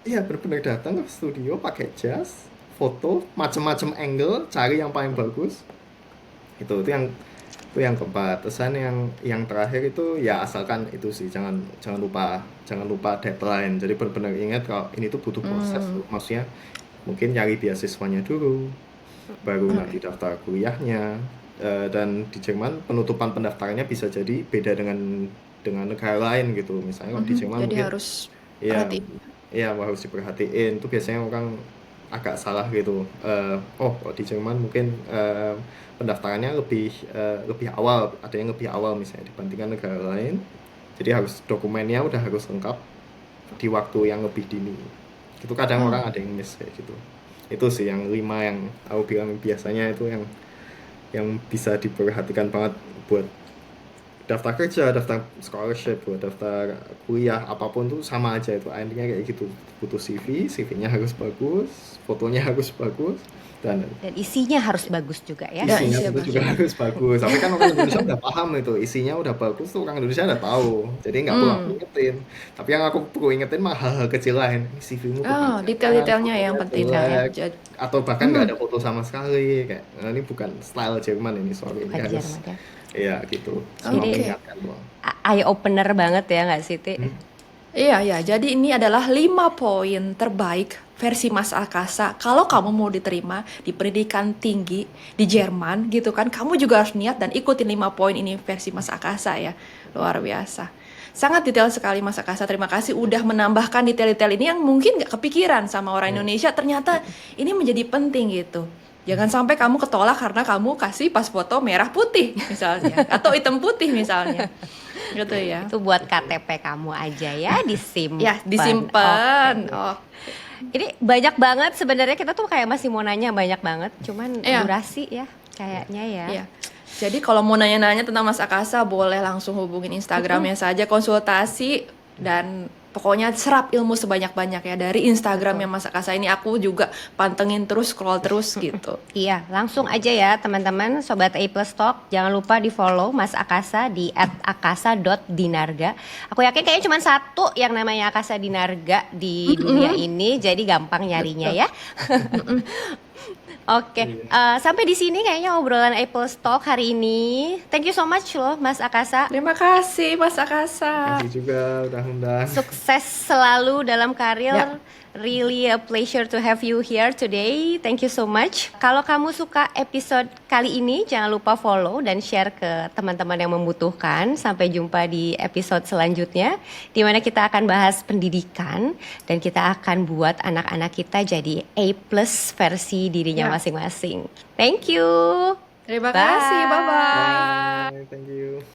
Iya bener-bener datang ke studio pakai jas foto macem-macem angle cari yang paling bagus itu yang keempat. Terusan yang terakhir itu ya asalkan itu sih jangan lupa deadline. Jadi benar-benar ingat kalau ini tuh butuh proses tuh. Maksudnya mungkin nyari beasiswanya dulu, baru nanti daftar kuliahnya. Dan di Jerman penutupan pendaftarannya bisa jadi beda dengan negara lain gitu. Misalnya kalau di Jerman Jadi mungkin harus ya perhatiin. ya harus diperhatiin. Itu biasanya orang agak salah gitu. Kalau di Jerman mungkin pendaftarannya lebih awal, ada yang lebih awal misalnya dibandingkan negara lain. Jadi harus dokumennya udah harus lengkap di waktu yang lebih dini. Itu kadang orang ada yang miss kayak gitu. Itu sih yang 5 yang aku bilang biasanya itu yang bisa diperhatikan banget buat daftar kerja, daftar scholarship, buat daftar kuliah, apapun tuh sama aja itu intinya kayak gitu. Butuh CV-nya harus bagus, fotonya harus bagus, dan Dan isinya harus bagus juga ya. Dan isinya isinya tentu juga harus bagus. Tapi kan orang Indonesia udah paham itu, isinya udah bagus tuh orang Indonesia udah tahu. Jadi nggak perlu aku ingetin. Tapi yang aku perlu ingetin mah hal-hal kecil lain. CV-mu Oh, kepanjangan, detail-detailnya yang fotonya penting jelek, ya. atau bahkan nggak ada foto sama sekali. Kayak ini bukan style Jerman ini, sorry. Ini Bukan harus, Jerman ya. ya gitu. Cuma Jadi mengingatkan doang. eye opener banget ya nggak sih, Ti? Iya, ya. Jadi ini adalah 5 poin terbaik versi Mas Akasa. Kalau kamu mau diterima di pendidikan tinggi di Jerman gitu kan, kamu juga harus niat dan ikutin 5 poin ini versi Mas Akasa ya. Luar biasa. Sangat detail sekali Mas Akasa. Terima kasih udah menambahkan detail-detail ini yang mungkin gak kepikiran sama orang Indonesia. Ternyata ini menjadi penting gitu. Jangan sampai kamu ketolak karena kamu kasih pas foto merah putih misalnya. Atau hitam putih misalnya. Gitu ya. Itu buat KTP kamu aja ya, disimpan. Ya, disimpan. Oke. Oh, Ini banyak banget sebenarnya kita tuh kayak masih mau nanya banyak banget, cuman Iya. durasi ya kayaknya ya. iya. Jadi kalau mau nanya-nanya tentang Mas Akasa boleh langsung hubungin Instagramnya saja konsultasi dan pokoknya serap ilmu sebanyak-banyak ya dari Instagramnya Mas Akasa ini aku juga pantengin terus scroll terus gitu. Iya, langsung aja ya teman-teman Sobat A Plus Talk. Jangan lupa di follow Mas Akasa di @akasa.dinarga. Aku yakin kayaknya cuma satu yang namanya Akasa Dinarga di dunia ini, jadi gampang nyarinya ya. Oke, sampai di sini kayaknya obrolan A Plus Talk hari ini. Thank you so much loh Mas Akasa. Terima kasih Mas Akasa. Kasih juga udah undang. Sukses selalu dalam karir. Ya. Really a pleasure to have you here today. Thank you so much. Kalau kamu suka episode kali ini, jangan lupa follow dan share ke teman-teman yang membutuhkan. Sampai jumpa di episode selanjutnya, di mana kita akan bahas pendidikan dan kita akan buat anak-anak kita jadi A+ versi dirinya Ya. masing-masing. Thank you. Terima Bye. kasih. Bye bye. Bye, thank you.